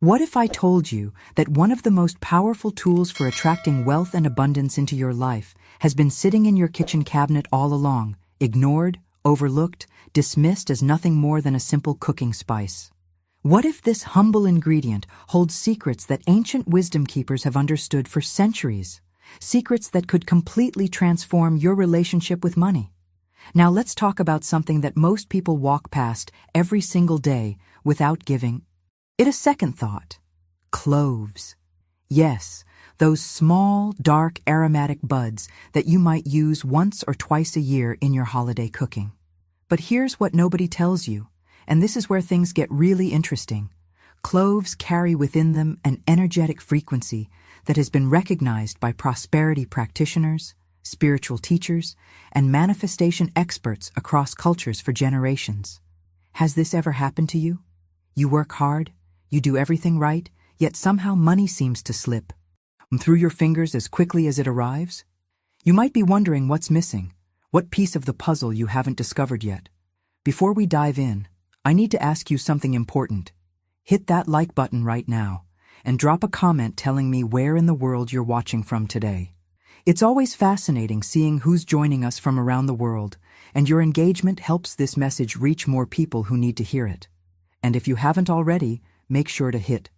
What if I told you that one of the most powerful tools for attracting wealth and abundance into your life has been sitting in your kitchen cabinet all along, ignored, overlooked, dismissed as nothing more than a simple cooking spice? What if this humble ingredient holds secrets that ancient wisdom keepers have understood for centuries? Secrets that could completely transform your relationship with money. Now let's talk about something that most people walk past every single day without giving it a second thought. Cloves. Yes, those small, dark, aromatic buds that you might use once or twice a year in your holiday cooking. But here's what nobody tells you, and this is where things get really interesting. Cloves carry within them an energetic frequency that has been recognized by prosperity practitioners, spiritual teachers, and manifestation experts across cultures for generations. Has this ever happened to you? You work hard, you do everything right, yet somehow money seems to slip through your fingers as quickly as it arrives? You might be wondering what's missing, what piece of the puzzle you haven't discovered yet. Before we dive in, I need to ask you something important. Hit that like button right now and drop a comment telling me where in the world you're watching from today. It's always fascinating seeing who's joining us from around the world, and your engagement helps this message reach more people who need to hear it. And if you haven't already, make sure to hit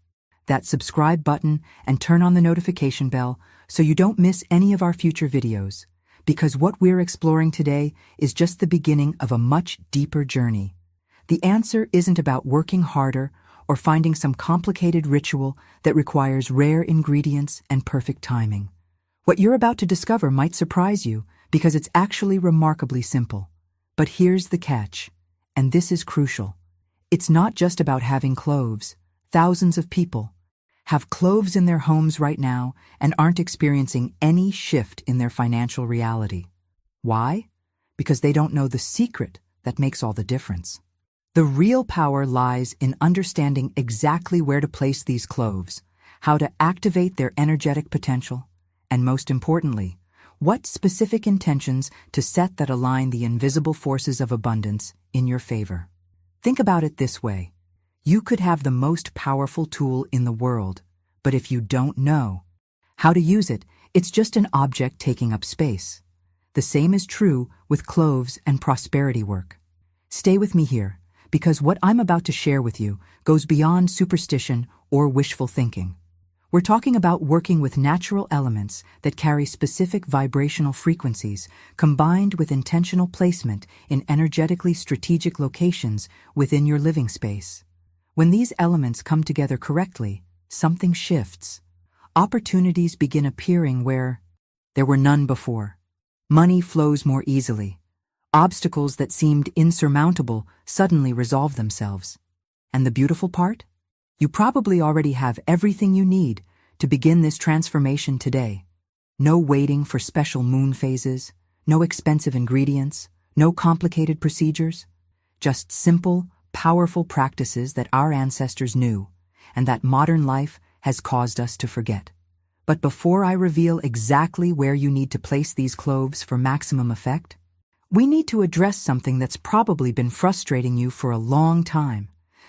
that subscribe button and turn on the notification bell so you don't miss any of our future videos, because what we're exploring today is just the beginning of a much deeper journey. The answer isn't about working harder or finding some complicated ritual that requires rare ingredients and perfect timing. What you're about to discover might surprise you because it's actually remarkably simple. But here's the catch, and this is crucial. It's not just about having cloves. Thousands of people have cloves in their homes right now and aren't experiencing any shift in their financial reality. Why? Because they don't know the secret that makes all the difference. The real power lies in understanding exactly where to place these cloves, how to activate their energetic potential, and most importantly, what specific intentions to set that align the invisible forces of abundance in your favor. Think about it this way. You could have the most powerful tool in the world, but if you don't know how to use it, it's just an object taking up space. The same is true with cloves and prosperity work. Stay with me here, because what I'm about to share with you goes beyond superstition or wishful thinking. We're talking about working with natural elements that carry specific vibrational frequencies combined with intentional placement in energetically strategic locations within your living space. When these elements come together correctly, something shifts. Opportunities begin appearing where there were none before. Money flows more easily. Obstacles that seemed insurmountable suddenly resolve themselves. And the beautiful part? You probably already have everything you need to begin this transformation today. No waiting for special moon phases, no expensive ingredients, no complicated procedures. Just simple, powerful practices that our ancestors knew and that modern life has caused us to forget. But before I reveal exactly where you need to place these cloves for maximum effect, we need to address something that's probably been frustrating you for a long time.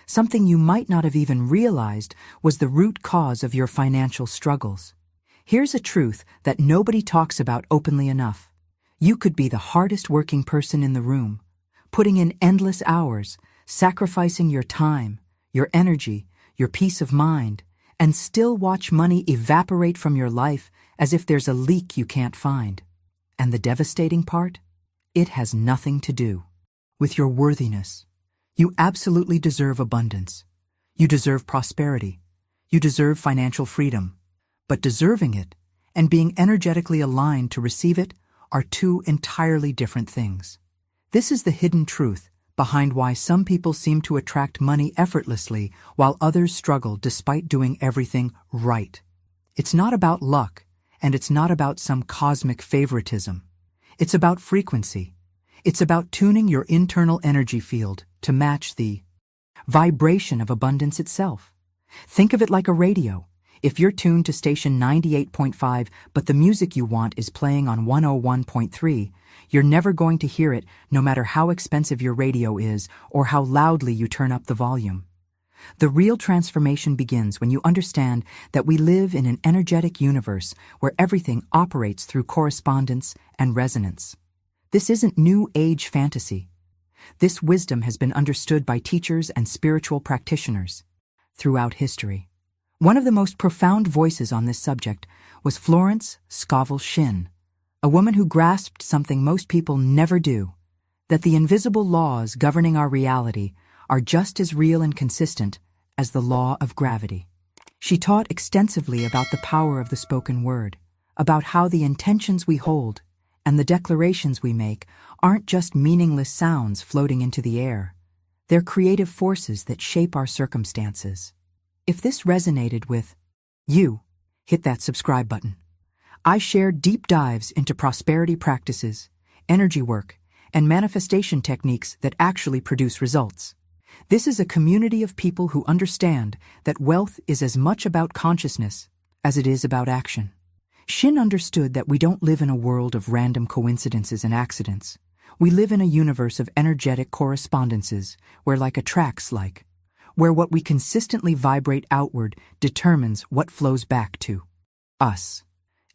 Something you might not have even realized was the root cause of your financial struggles. Here's a truth that nobody talks about openly enough. You could be the hardest working person in the room, putting in endless hours, sacrificing your time, your energy, your peace of mind, and still watch money evaporate from your life as if there's a leak you can't find. And the devastating part? It has nothing to do with your worthiness. You absolutely deserve abundance. You deserve prosperity. You deserve financial freedom. But deserving it and being energetically aligned to receive it are two entirely different things. This is the hidden truth behind why some people seem to attract money effortlessly while others struggle despite doing everything right. It's not about luck, and it's not about some cosmic favoritism. It's about frequency. It's about tuning your internal energy field to match the vibration of abundance itself. Think of it like a radio. If you're tuned to station 98.5, but the music you want is playing on 101.3, you're never going to hear it no matter how expensive your radio is or how loudly you turn up the volume. The real transformation begins when you understand that we live in an energetic universe where everything operates through correspondence and resonance. This isn't new age fantasy. This wisdom has been understood by teachers and spiritual practitioners throughout history. One of the most profound voices on this subject was Florence Scovel Shinn, a woman who grasped something most people never do, that the invisible laws governing our reality are just as real and consistent as the law of gravity. She taught extensively about the power of the spoken word, about how the intentions we hold and the declarations we make aren't just meaningless sounds floating into the air. They're creative forces that shape our circumstances. If this resonated with you, hit that subscribe button. I share deep dives into prosperity practices, energy work, and manifestation techniques that actually produce results. This is a community of people who understand that wealth is as much about consciousness as it is about action. Shinn understood that we don't live in a world of random coincidences and accidents. We live in a universe of energetic correspondences where like attracts like, where what we consistently vibrate outward determines what flows back to us.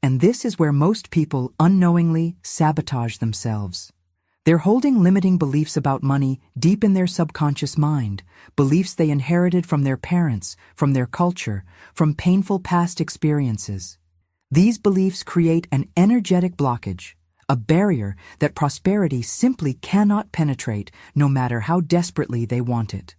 And this is where most people unknowingly sabotage themselves. They're holding limiting beliefs about money deep in their subconscious mind, beliefs they inherited from their parents, from their culture, from painful past experiences. These beliefs create an energetic blockage, a barrier that prosperity simply cannot penetrate no matter how desperately they want it.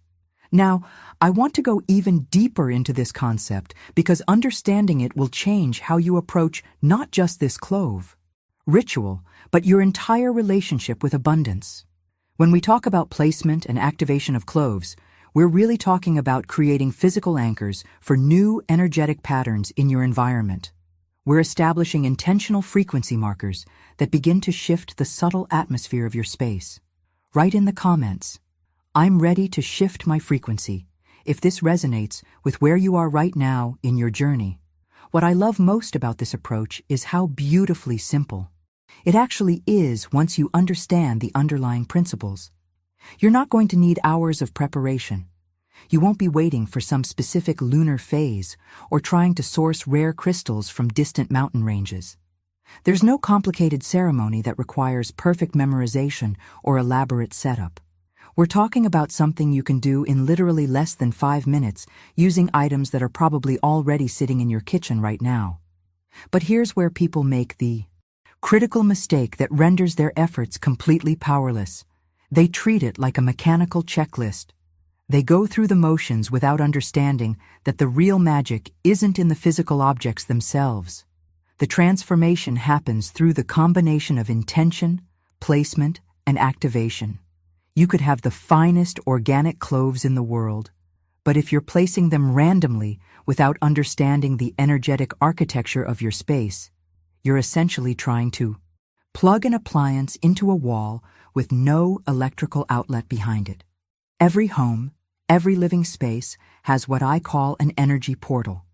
Now, I want to go even deeper into this concept because understanding it will change how you approach not just this clove, ritual, but your entire relationship with abundance. When we talk about placement and activation of cloves, we're really talking about creating physical anchors for new energetic patterns in your environment. We're establishing intentional frequency markers that begin to shift the subtle atmosphere of your space. Write in the comments, "I'm ready to shift my frequency," if this resonates with where you are right now in your journey. What I love most about this approach is how beautifully simple it actually is once you understand the underlying principles. You're not going to need hours of preparation. You won't be waiting for some specific lunar phase or trying to source rare crystals from distant mountain ranges. There's no complicated ceremony that requires perfect memorization or elaborate setup. We're talking about something you can do in literally less than 5 minutes using items that are probably already sitting in your kitchen right now. But here's where people make the critical mistake that renders their efforts completely powerless. They treat it like a mechanical checklist. They go through the motions without understanding that the real magic isn't in the physical objects themselves. The transformation happens through the combination of intention, placement, and activation. You could have the finest organic cloves in the world, but if you're placing them randomly without understanding the energetic architecture of your space, you're essentially trying to plug an appliance into a wall with no electrical outlet behind it. Every home, every living space has what I call an energy portal.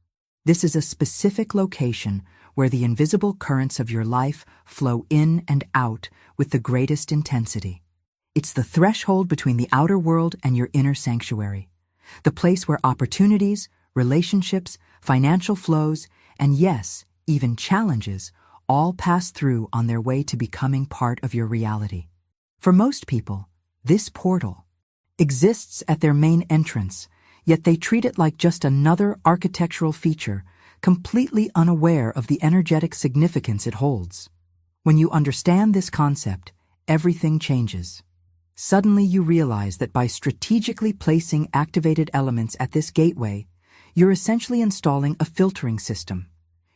This is a specific location where the invisible currents of your life flow in and out with the greatest intensity. It's the threshold between the outer world and your inner sanctuary, the place where opportunities, relationships, financial flows, and yes, even challenges all pass through on their way to becoming part of your reality. For most people, this portal exists at their main entrance, yet they treat it like just another architectural feature, completely unaware of the energetic significance it holds. When you understand this concept, everything changes. Suddenly you realize that by strategically placing activated elements at this gateway, you're essentially installing a filtering system.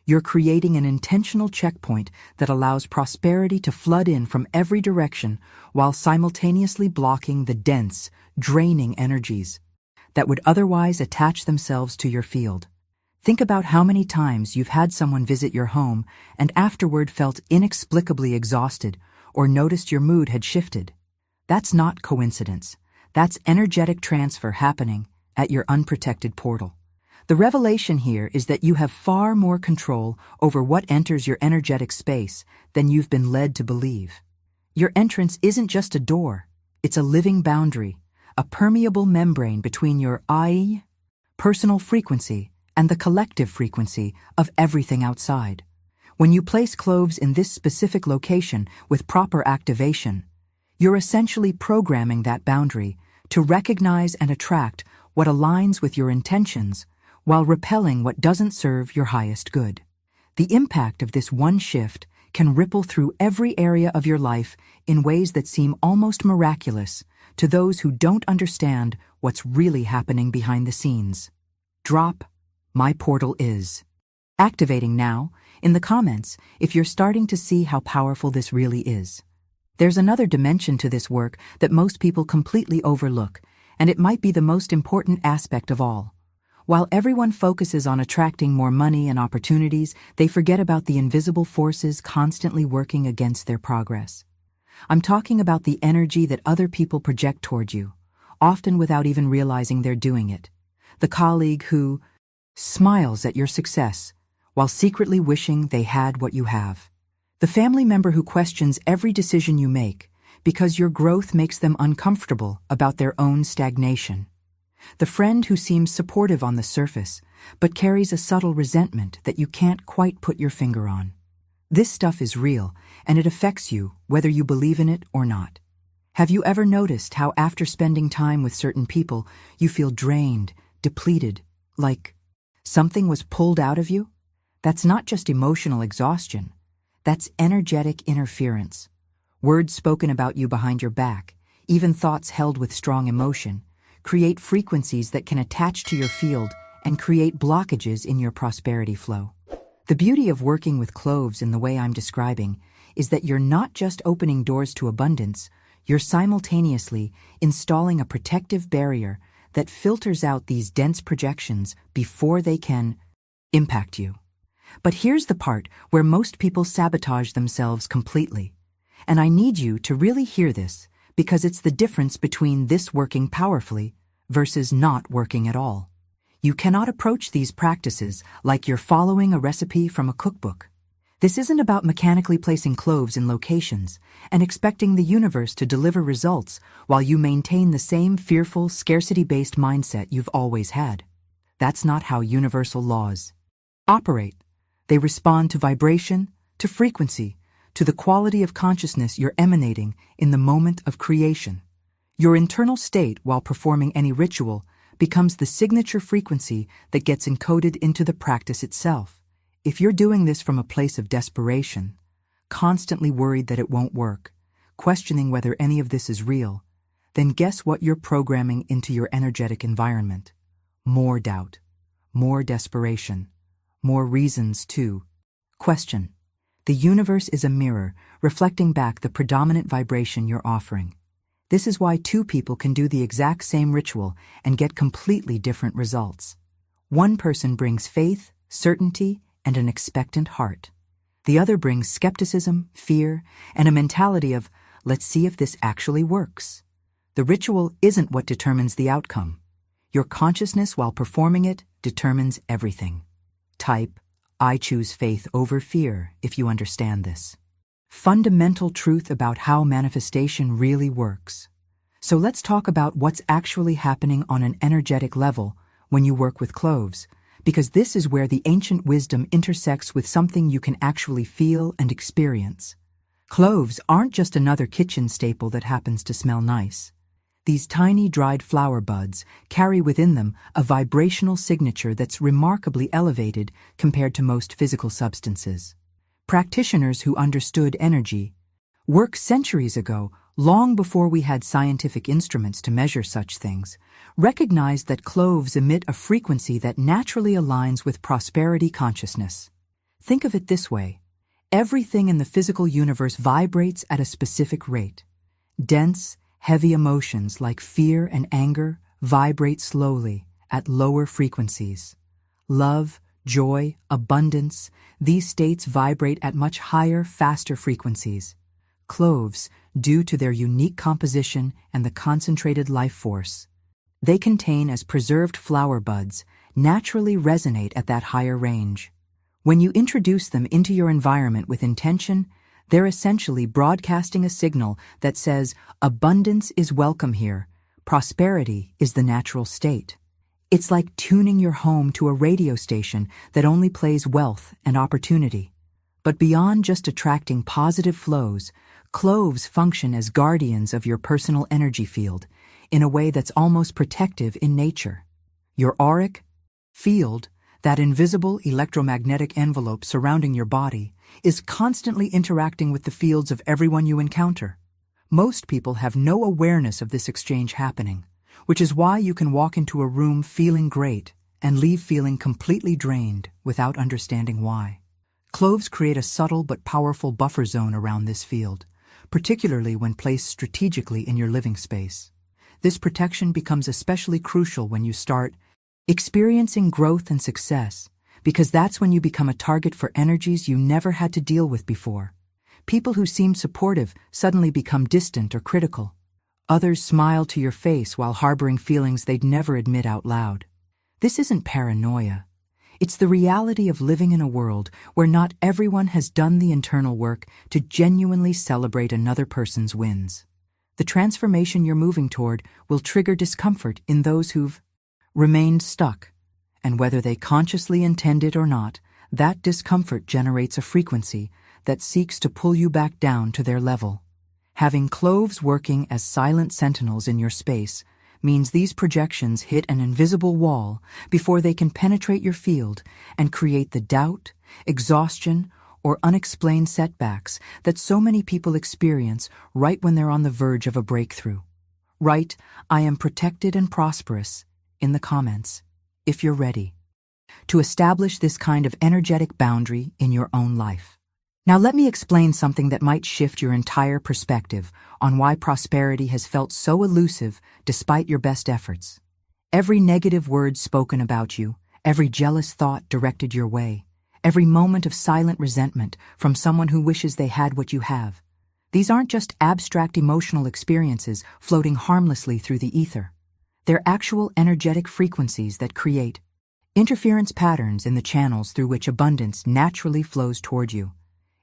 You're creating an intentional checkpoint that allows prosperity to flood in from every direction while simultaneously blocking the dense, draining energies that would otherwise attach themselves to your field. Think about how many times you've had someone visit your home and afterward felt inexplicably exhausted or noticed your mood had shifted. That's not coincidence. That's energetic transfer happening at your unprotected portal. The revelation here is that you have far more control over what enters your energetic space than you've been led to believe. Your entrance isn't just a door, it's a living boundary, a permeable membrane between your I personal frequency and the collective frequency of everything outside. When you place cloves in this specific location with proper activation, you're essentially programming that boundary to recognize and attract what aligns with your intentions while repelling what doesn't serve your highest good. The impact of this one shift can ripple through every area of your life in ways that seem almost miraculous to those who don't understand what's really happening behind the scenes. Drop "My portal is" activating now in the comments if you're starting to see how powerful this really is. There's another dimension to this work that most people completely overlook, and it might be the most important aspect of all. While everyone focuses on attracting more money and opportunities, they forget about the invisible forces constantly working against their progress. I'm talking about the energy that other people project toward you, often without even realizing they're doing it. The colleague who smiles at your success while secretly wishing they had what you have. The family member who questions every decision you make because your growth makes them uncomfortable about their own stagnation. The friend who seems supportive on the surface, but carries a subtle resentment that you can't quite put your finger on. This stuff is real, and it affects you whether you believe in it or not. Have you ever noticed how after spending time with certain people, you feel drained, depleted, like something was pulled out of you? That's not just emotional exhaustion. That's energetic interference. Words spoken about you behind your back, even thoughts held with strong emotion, create frequencies that can attach to your field and create blockages in your prosperity flow. The beauty of working with cloves in the way I'm describing is that you're not just opening doors to abundance, you're simultaneously installing a protective barrier that filters out these dense projections before they can impact you. But here's the part where most people sabotage themselves completely. And I need you to really hear this, because it's the difference between this working powerfully versus not working at all. You cannot approach these practices like you're following a recipe from a cookbook. This isn't about mechanically placing cloves in locations and expecting the universe to deliver results while you maintain the same fearful, scarcity-based mindset you've always had. That's not how universal laws operate. They respond to vibration, to frequency, to the quality of consciousness you're emanating in the moment of creation. Your internal state while performing any ritual becomes the signature frequency that gets encoded into the practice itself. If you're doing this from a place of desperation, constantly worried that it won't work, questioning whether any of this is real, then guess what you're programming into your energetic environment? More doubt, more desperation, more reasons to question. The universe is a mirror reflecting back the predominant vibration you're offering. This is why two people can do the exact same ritual and get completely different results. One person brings faith, certainty, and an expectant heart. The other brings skepticism, fear, and a mentality of, let's see if this actually works. The ritual isn't what determines the outcome. Your consciousness while performing it determines everything. Type, I choose faith over fear if you understand this. Fundamental truth about how manifestation really works. So let's talk about what's actually happening on an energetic level when you work with cloves, because this is where the ancient wisdom intersects with something you can actually feel and experience. Cloves aren't just another kitchen staple that happens to smell nice. These tiny dried flower buds carry within them a vibrational signature that's remarkably elevated compared to most physical substances. Practitioners who understood energy work centuries ago, long before we had scientific instruments to measure such things, recognized that cloves emit a frequency that naturally aligns with prosperity consciousness. Think of it this way. Everything in the physical universe vibrates at a specific rate. Dense, heavy emotions like fear and anger vibrate slowly at lower frequencies. Love, joy, abundance, these states vibrate at much higher, faster frequencies. Cloves, due to their unique composition and the concentrated life force they contain as preserved flower buds, naturally resonate at that higher range. When you introduce them into your environment with intention, they're essentially broadcasting a signal that says, abundance is welcome here, prosperity is the natural state. It's like tuning your home to a radio station that only plays wealth and opportunity. But beyond just attracting positive flows, cloves function as guardians of your personal energy field in a way that's almost protective in nature. Your auric field, that invisible electromagnetic envelope surrounding your body, is constantly interacting with the fields of everyone you encounter. Most people have no awareness of this exchange happening, which is why you can walk into a room feeling great and leave feeling completely drained without understanding why. Cloves create a subtle but powerful buffer zone around this field, particularly when placed strategically in your living space. This protection becomes especially crucial when you start experiencing growth and success, because that's when you become a target for energies you never had to deal with before. People who seem supportive suddenly become distant or critical. Others smile to your face while harboring feelings they'd never admit out loud. This isn't paranoia. It's the reality of living in a world where not everyone has done the internal work to genuinely celebrate another person's wins. The transformation you're moving toward will trigger discomfort in those who've remained stuck, and whether they consciously intend it or not, that discomfort generates a frequency that seeks to pull you back down to their level. Having cloves working as silent sentinels in your space means these projections hit an invisible wall before they can penetrate your field and create the doubt, exhaustion, or unexplained setbacks that so many people experience right when they're on the verge of a breakthrough. Write, "I am protected and prosperous," in the comments, if you're ready to establish this kind of energetic boundary in your own life. Now let me explain something that might shift your entire perspective on why prosperity has felt so elusive despite your best efforts. Every negative word spoken about you, every jealous thought directed your way, every moment of silent resentment from someone who wishes they had what you have. These aren't just abstract emotional experiences floating harmlessly through the ether. They're actual energetic frequencies that create interference patterns in the channels through which abundance naturally flows toward you.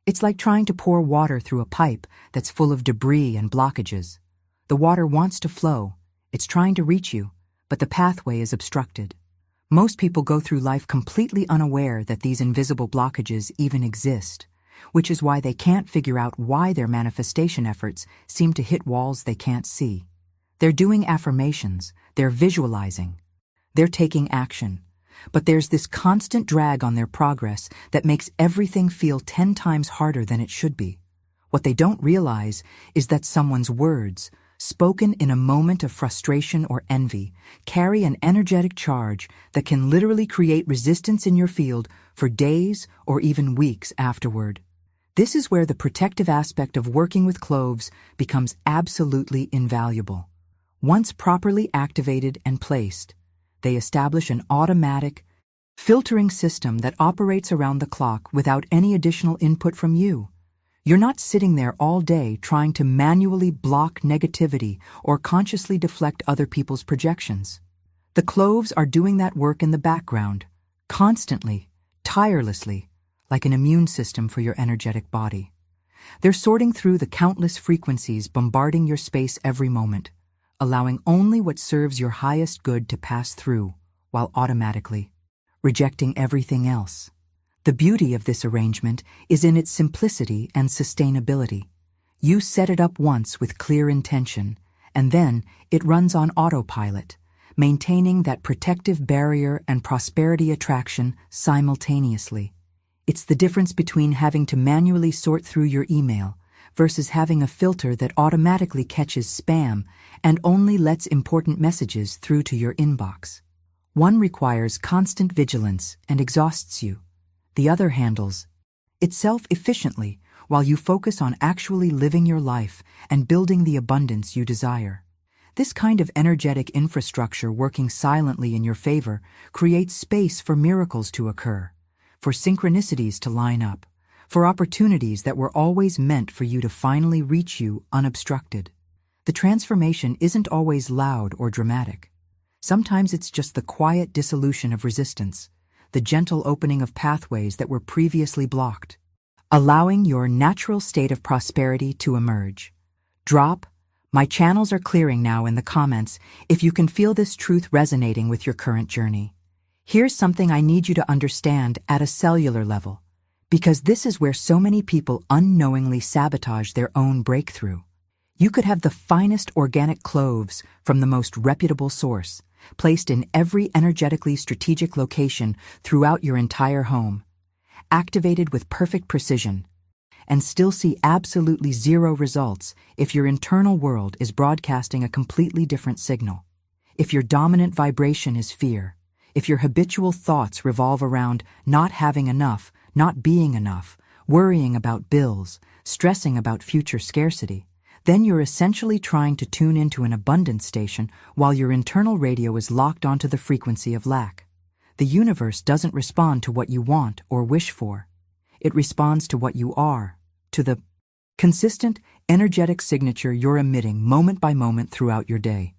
It's like trying to pour water through a pipe that's full of debris and blockages. The water wants to flow, it's trying to reach you, but the pathway is obstructed. Most people go through life completely unaware that these invisible blockages even exist, which is why they can't figure out why their manifestation efforts seem to hit walls they can't see. They're doing affirmations, they're visualizing, they're taking action, but there's this constant drag on their progress that makes everything feel 10 times harder than it should be. What they don't realize is that someone's words, spoken in a moment of frustration or envy, carry an energetic charge that can literally create resistance in your field for days or even weeks afterward. This is where the protective aspect of working with cloves becomes absolutely invaluable. Once properly activated and placed, they establish an automatic, filtering system that operates around the clock without any additional input from you. You're not sitting there all day trying to manually block negativity or consciously deflect other people's projections. The cloves are doing that work in the background, constantly, tirelessly, like an immune system for your energetic body. They're sorting through the countless frequencies bombarding your space every moment, allowing only what serves your highest good to pass through, while automatically rejecting everything else. The beauty of this arrangement is in its simplicity and sustainability. You set it up once with clear intention, and then it runs on autopilot, maintaining that protective barrier and prosperity attraction simultaneously. It's the difference between having to manually sort through your email versus having a filter that automatically catches spam and only lets important messages through to your inbox. One requires constant vigilance and exhausts you. The other handles itself efficiently while you focus on actually living your life and building the abundance you desire. This kind of energetic infrastructure working silently in your favor creates space for miracles to occur, for synchronicities to line up, for opportunities that were always meant for you to finally reach you unobstructed. The transformation isn't always loud or dramatic. Sometimes it's just the quiet dissolution of resistance, the gentle opening of pathways that were previously blocked, allowing your natural state of prosperity to emerge. Drop My channels are clearing now in the comments if you can feel this truth resonating with your current journey. Here's something I need you to understand at a cellular level, because this is where so many people unknowingly sabotage their own breakthrough. You could have the finest organic cloves from the most reputable source, placed in every energetically strategic location throughout your entire home, activated with perfect precision, and still see absolutely zero results if your internal world is broadcasting a completely different signal. If your dominant vibration is fear, if your habitual thoughts revolve around not having enough, not being enough, worrying about bills, stressing about future scarcity, then you're essentially trying to tune into an abundance station while your internal radio is locked onto the frequency of lack. The universe doesn't respond to what you want or wish for. It responds to what you are, to the consistent, energetic signature you're emitting moment by moment throughout your day.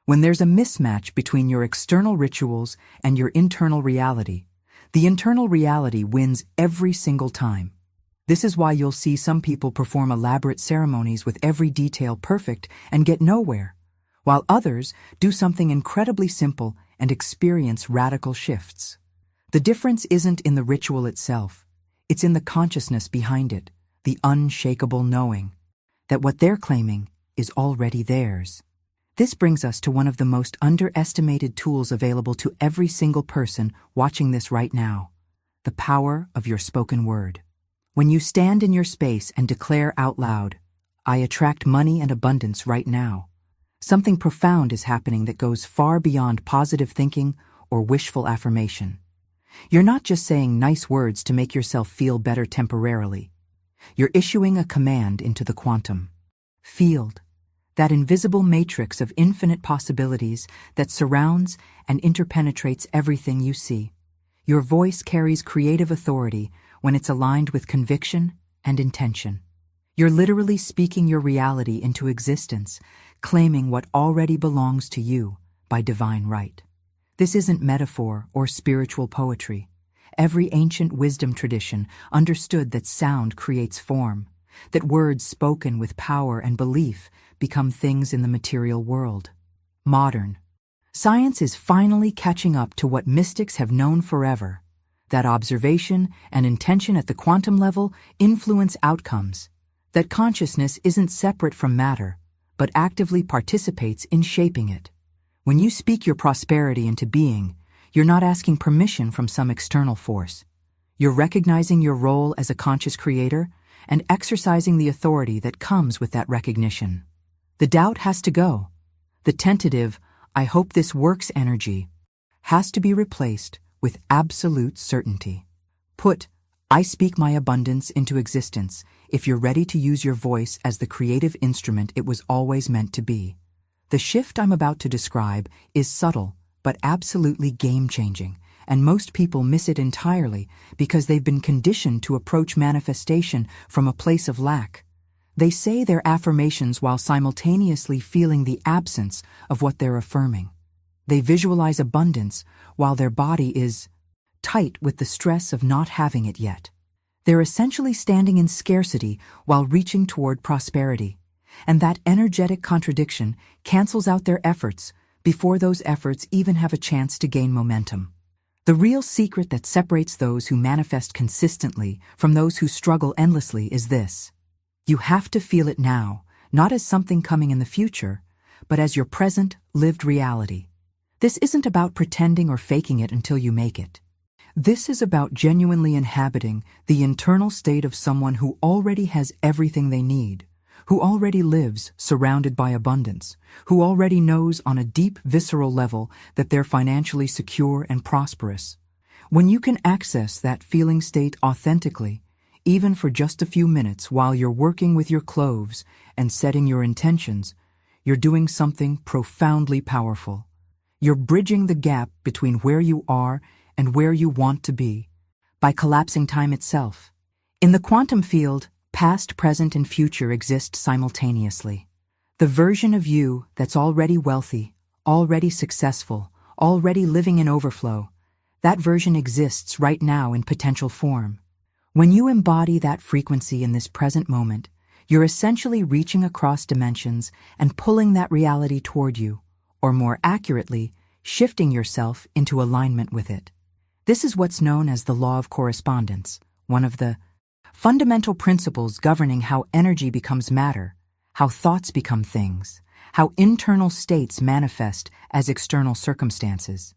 When there's a mismatch between your external rituals and your internal reality, the internal reality wins every single time. This is why you'll see some people perform elaborate ceremonies with every detail perfect and get nowhere, while others do something incredibly simple and experience radical shifts. The difference isn't in the ritual itself, it's in the consciousness behind it, the unshakable knowing that what they're claiming is already theirs. This brings us to one of the most underestimated tools available to every single person watching this right now: the power of your spoken word. When you stand in your space and declare out loud, "I attract money and abundance right now," something profound is happening that goes far beyond positive thinking or wishful affirmation. You're not just saying nice words to make yourself feel better temporarily. You're issuing a command into the quantum field, that invisible matrix of infinite possibilities that surrounds and interpenetrates everything you see. Your voice carries creative authority when it's aligned with conviction and intention. You're literally speaking your reality into existence, claiming what already belongs to you by divine right. This isn't metaphor or spiritual poetry. Every ancient wisdom tradition understood that sound creates form, that words spoken with power and belief become things in the material world. Modern science is finally catching up to what mystics have known forever, that observation and intention at the quantum level influence outcomes, that consciousness isn't separate from matter, but actively participates in shaping it. When you speak your prosperity into being, you're not asking permission from some external force. You're recognizing your role as a conscious creator and exercising the authority that comes with that recognition. The doubt has to go. The tentative, "I hope this works" energy has to be replaced with absolute certainty. Put, "I speak my abundance" into existence if you're ready to use your voice as the creative instrument it was always meant to be. The shift I'm about to describe is subtle, but absolutely game-changing, and most people miss it entirely because they've been conditioned to approach manifestation from a place of lack. They say their affirmations while simultaneously feeling the absence of what they're affirming. They visualize abundance while their body is tight with the stress of not having it yet. They're essentially standing in scarcity while reaching toward prosperity, and that energetic contradiction cancels out their efforts before those efforts even have a chance to gain momentum. The real secret that separates those who manifest consistently from those who struggle endlessly is this: you have to feel it now, not as something coming in the future, but as your present, lived reality. This isn't about pretending or faking it until you make it. This is about genuinely inhabiting the internal state of someone who already has everything they need, who already lives surrounded by abundance, who already knows on a deep, visceral level that they're financially secure and prosperous. When you can access that feeling state authentically, even for just a few minutes while you're working with your cloves and setting your intentions, you're doing something profoundly powerful. You're bridging the gap between where you are and where you want to be by collapsing time itself. In the quantum field, past, present, and future exist simultaneously. The version of you that's already wealthy, already successful, already living in overflow, that version exists right now in potential form. When you embody that frequency in this present moment, You're essentially reaching across dimensions and pulling that reality toward you, or more accurately, shifting yourself into alignment with it. This is what's known as the law of correspondence, one of the fundamental principles governing how energy becomes matter, how thoughts become things, how internal states manifest as external circumstances.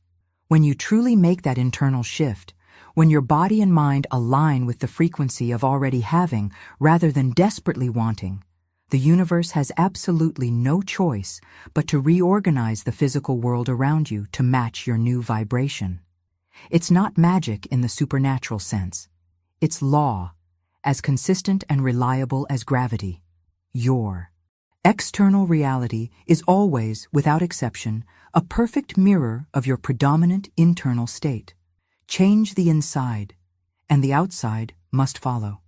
When you truly make that internal shift, when your body and mind align with the frequency of already having rather than desperately wanting, the universe has absolutely no choice but to reorganize the physical world around you to match your new vibration. It's not magic in the supernatural sense. It's law, as consistent and reliable as gravity. Your external reality is always, without exception, a perfect mirror of your predominant internal state. Change the inside, and the outside must follow.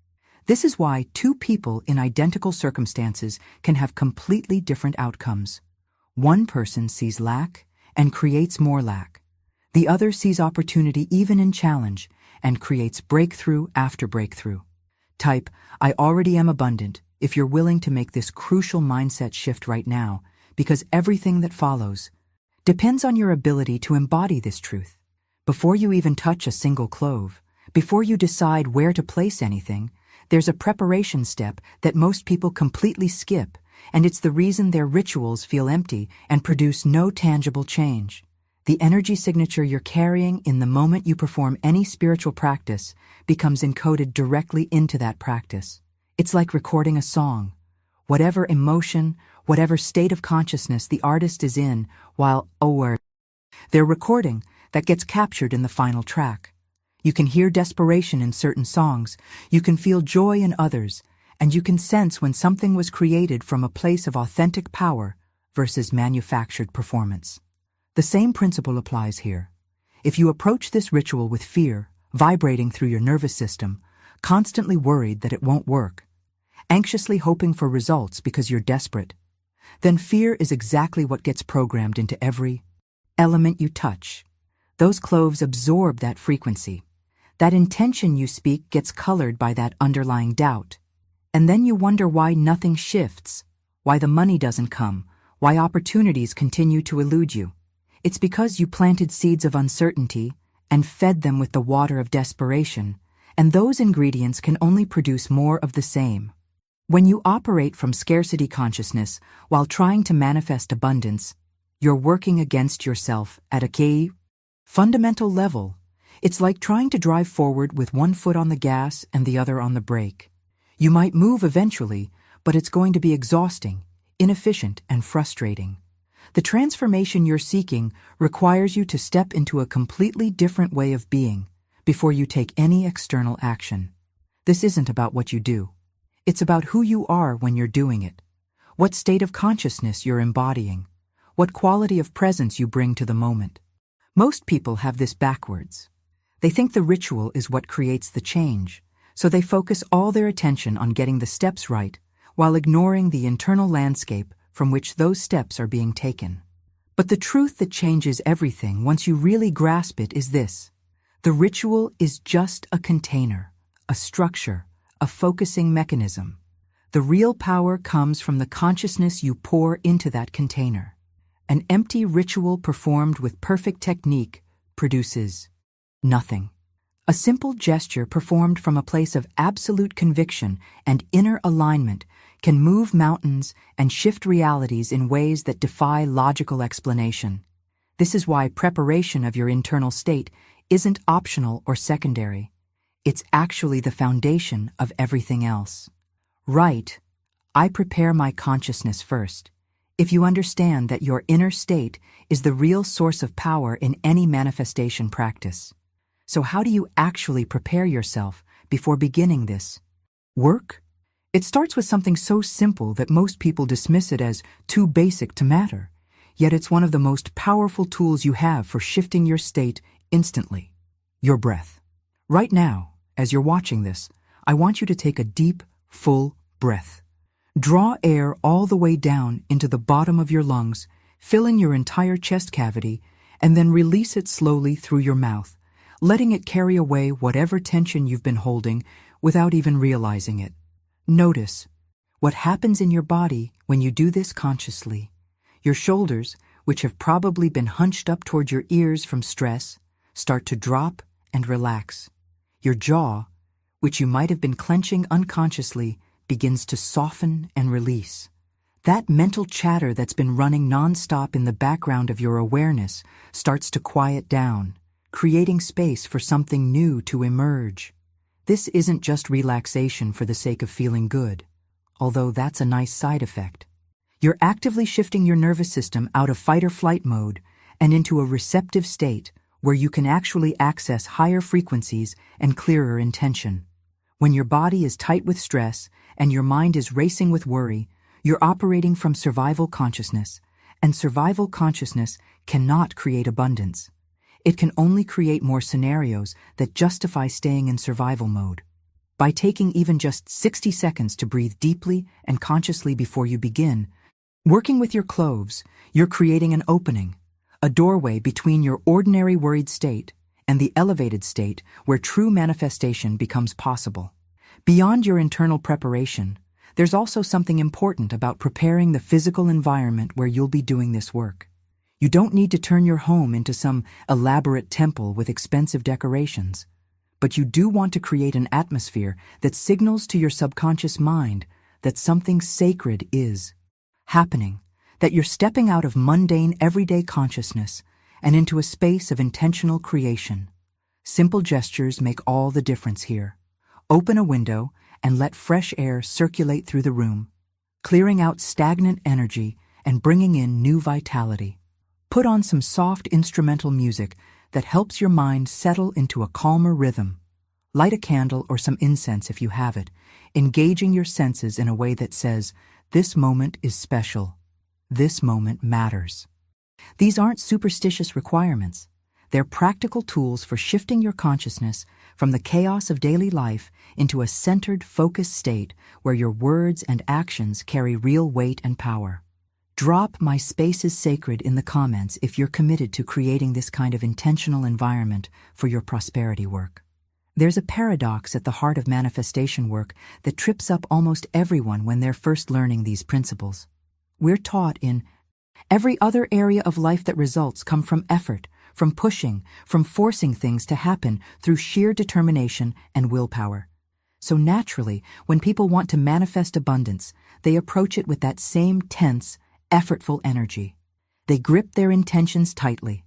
This is why two people in identical circumstances can have completely different outcomes. One person sees lack and creates more lack. The other sees opportunity even in challenge and creates breakthrough after breakthrough. Type, "I already am abundant," if you're willing to make this crucial mindset shift right now, because everything that follows depends on your ability to embody this truth. Before you even touch a single clove, before you decide where to place anything, there's a preparation step that most people completely skip, and it's the reason their rituals feel empty and produce no tangible change. The energy signature you're carrying in the moment you perform any spiritual practice becomes encoded directly into that practice. It's like recording a song. Whatever emotion, whatever state of consciousness the artist is in while they're recording, that gets captured in the final track. You can hear desperation in certain songs, you can feel joy in others, and you can sense when something was created from a place of authentic power versus manufactured performance. The same principle applies here. If you approach this ritual with fear, vibrating through your nervous system, constantly worried that it won't work, anxiously hoping for results because you're desperate, then fear is exactly what gets programmed into every element you touch. Those cloves absorb that frequency. That intention you speak gets colored by that underlying doubt. And then you wonder why nothing shifts, why the money doesn't come, why opportunities continue to elude you. It's because you planted seeds of uncertainty and fed them with the water of desperation, and those ingredients can only produce more of the same. When you operate from scarcity consciousness while trying to manifest abundance, you're working against yourself at a key fundamental level. It's like trying to drive forward with one foot on the gas and the other on the brake. You might move eventually, but it's going to be exhausting, inefficient, and frustrating. The transformation you're seeking requires you to step into a completely different way of being before you take any external action. This isn't about what you do. It's about who you are when you're doing it, what state of consciousness you're embodying, what quality of presence you bring to the moment. Most people have this backwards. They think the ritual is what creates the change, so they focus all their attention on getting the steps right while ignoring the internal landscape from which those steps are being taken. But the truth that changes everything once you really grasp it is this: the ritual is just a container, a structure, a focusing mechanism. The real power comes from the consciousness you pour into that container. An empty ritual performed with perfect technique produces nothing. A simple gesture performed from a place of absolute conviction and inner alignment can move mountains and shift realities in ways that defy logical explanation. This is why preparation of your internal state isn't optional or secondary. It's actually the foundation of everything else. Right, I prepare my consciousness first. If you understand that your inner state is the real source of power in any manifestation practice. So how do you actually prepare yourself before beginning this work? It starts with something so simple that most people dismiss it as too basic to matter. Yet it's one of the most powerful tools you have for shifting your state instantly. Your breath. Right now, as you're watching this, I want you to take a deep, full breath. Draw air all the way down into the bottom of your lungs, filling your entire chest cavity, and then release it slowly through your mouth, letting it carry away whatever tension you've been holding without even realizing it. Notice, what happens in your body when you do this consciously. Your shoulders, which have probably been hunched up toward your ears from stress, start to drop and relax. Your jaw, which you might have been clenching unconsciously, begins to soften and release. That mental chatter that's been running nonstop in the background of your awareness starts to quiet down, creating space for something new to emerge. This isn't just relaxation for the sake of feeling good, although that's a nice side effect. You're actively shifting your nervous system out of fight-or-flight mode and into a receptive state where you can actually access higher frequencies and clearer intention. When your body is tight with stress and your mind is racing with worry, you're operating from survival consciousness, and survival consciousness cannot create abundance. It can only create more scenarios that justify staying in survival mode. By taking even just 60 seconds to breathe deeply and consciously before you begin, working with your cloves, you're creating an opening, a doorway between your ordinary worried state and the elevated state where true manifestation becomes possible. Beyond your internal preparation, there's also something important about preparing the physical environment where you'll be doing this work. You don't need to turn your home into some elaborate temple with expensive decorations, but you do want to create an atmosphere that signals to your subconscious mind that something sacred is happening, that you're stepping out of mundane everyday consciousness and into a space of intentional creation. Simple gestures make all the difference here. Open a window and let fresh air circulate through the room, clearing out stagnant energy and bringing in new vitality. Put on some soft instrumental music that helps your mind settle into a calmer rhythm. Light a candle or some incense if you have it, engaging your senses in a way that says, "This moment is special. This moment matters." These aren't superstitious requirements. They're practical tools for shifting your consciousness from the chaos of daily life into a centered, focused state where your words and actions carry real weight and power. Drop "My space is sacred" in the comments if you're committed to creating this kind of intentional environment for your prosperity work. There's a paradox at the heart of manifestation work that trips up almost everyone when they're first learning these principles. We're taught in every other area of life that results come from effort, from pushing, from forcing things to happen through sheer determination and willpower. So naturally, when people want to manifest abundance, they approach it with that same tense, effortful energy. They grip their intentions tightly.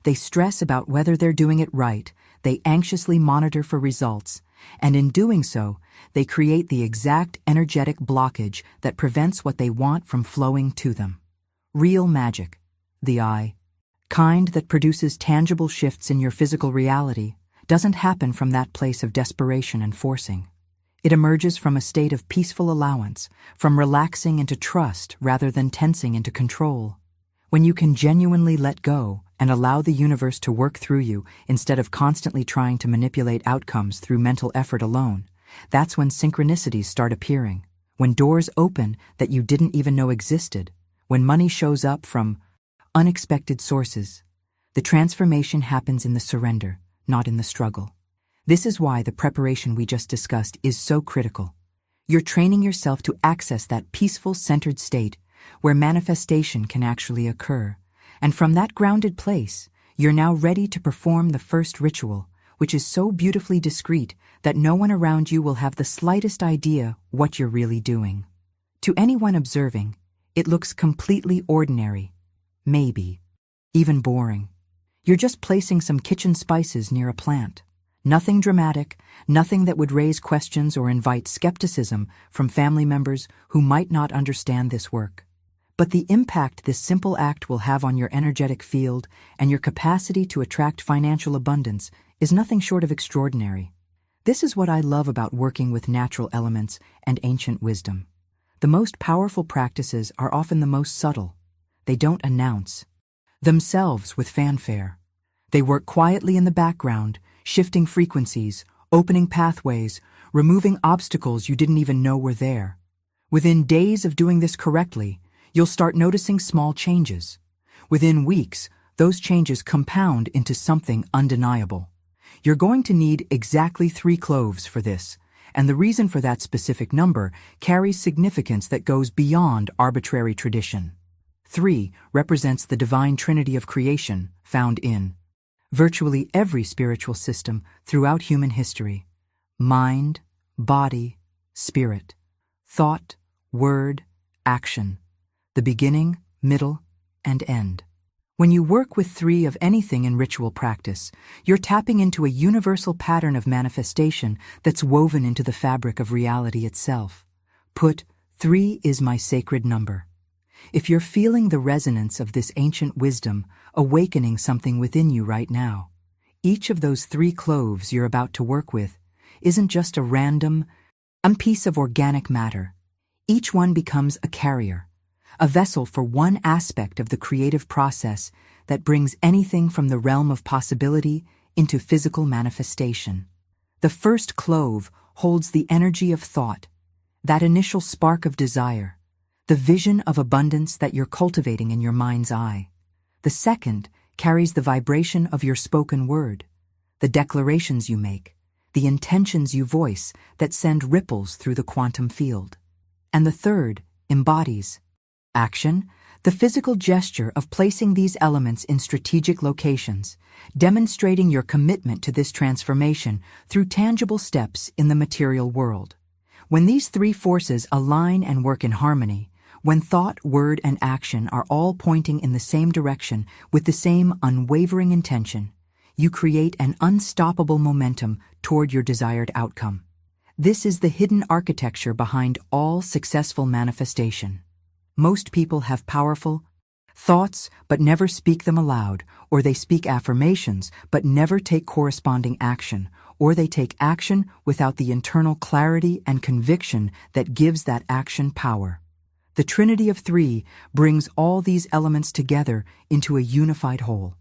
They stress about whether they're doing it right. They anxiously monitor for results. And in doing so, they create the exact energetic blockage that prevents what they want from flowing to them. Real magic, the I, kind that produces tangible shifts in your physical reality, doesn't happen from that place of desperation and forcing. It emerges from a state of peaceful allowance, from relaxing into trust rather than tensing into control. When you can genuinely let go and allow the universe to work through you instead of constantly trying to manipulate outcomes through mental effort alone, that's when synchronicities start appearing, when doors open that you didn't even know existed, when money shows up from unexpected sources. The transformation happens in the surrender, not in the struggle. This is why the preparation we just discussed is so critical. You're training yourself to access that peaceful, centered state where manifestation can actually occur. And from that grounded place, you're now ready to perform the first ritual, which is so beautifully discreet that no one around you will have the slightest idea what you're really doing. To anyone observing, it looks completely ordinary, maybe even boring. You're just placing some kitchen spices near a plant. Nothing dramatic, nothing that would raise questions or invite skepticism from family members who might not understand this work. But the impact this simple act will have on your energetic field and your capacity to attract financial abundance is nothing short of extraordinary. This is what I love about working with natural elements and ancient wisdom. The most powerful practices are often the most subtle. They don't announce themselves with fanfare. They work quietly in the background, shifting frequencies, opening pathways, removing obstacles you didn't even know were there. Within days of doing this correctly, you'll start noticing small changes. Within weeks, those changes compound into something undeniable. You're going to need exactly 3 cloves for this, And the reason for that specific number carries significance that goes beyond arbitrary tradition. 3 represents the divine trinity of creation found in virtually every spiritual system throughout human history: mind, body, spirit, thought, word, action, the beginning, middle, and end. When you work with 3 of anything in ritual practice, you're tapping into a universal pattern of manifestation that's woven into the fabric of reality itself. Put, 3 is my sacred number. If you're feeling the resonance of this ancient wisdom awakening something within you right now, each of those 3 cloves you're about to work with isn't just a random piece of organic matter. Each one becomes a carrier, a vessel for one aspect of the creative process that brings anything from the realm of possibility into physical manifestation. The first clove holds the energy of thought, that initial spark of desire, the vision of abundance that you're cultivating in your mind's eye. The second carries the vibration of your spoken word, the declarations you make, the intentions you voice that send ripples through the quantum field. And the third embodies action, the physical gesture of placing these elements in strategic locations, demonstrating your commitment to this transformation through tangible steps in the material world. When these 3 forces align and work in harmony, when thought, word, and action are all pointing in the same direction with the same unwavering intention, you create an unstoppable momentum toward your desired outcome. This is the hidden architecture behind all successful manifestation. Most people have powerful thoughts but never speak them aloud, or they speak affirmations but never take corresponding action, or they take action without the internal clarity and conviction that gives that action power. The Trinity of 3 brings all these elements together into a unified whole.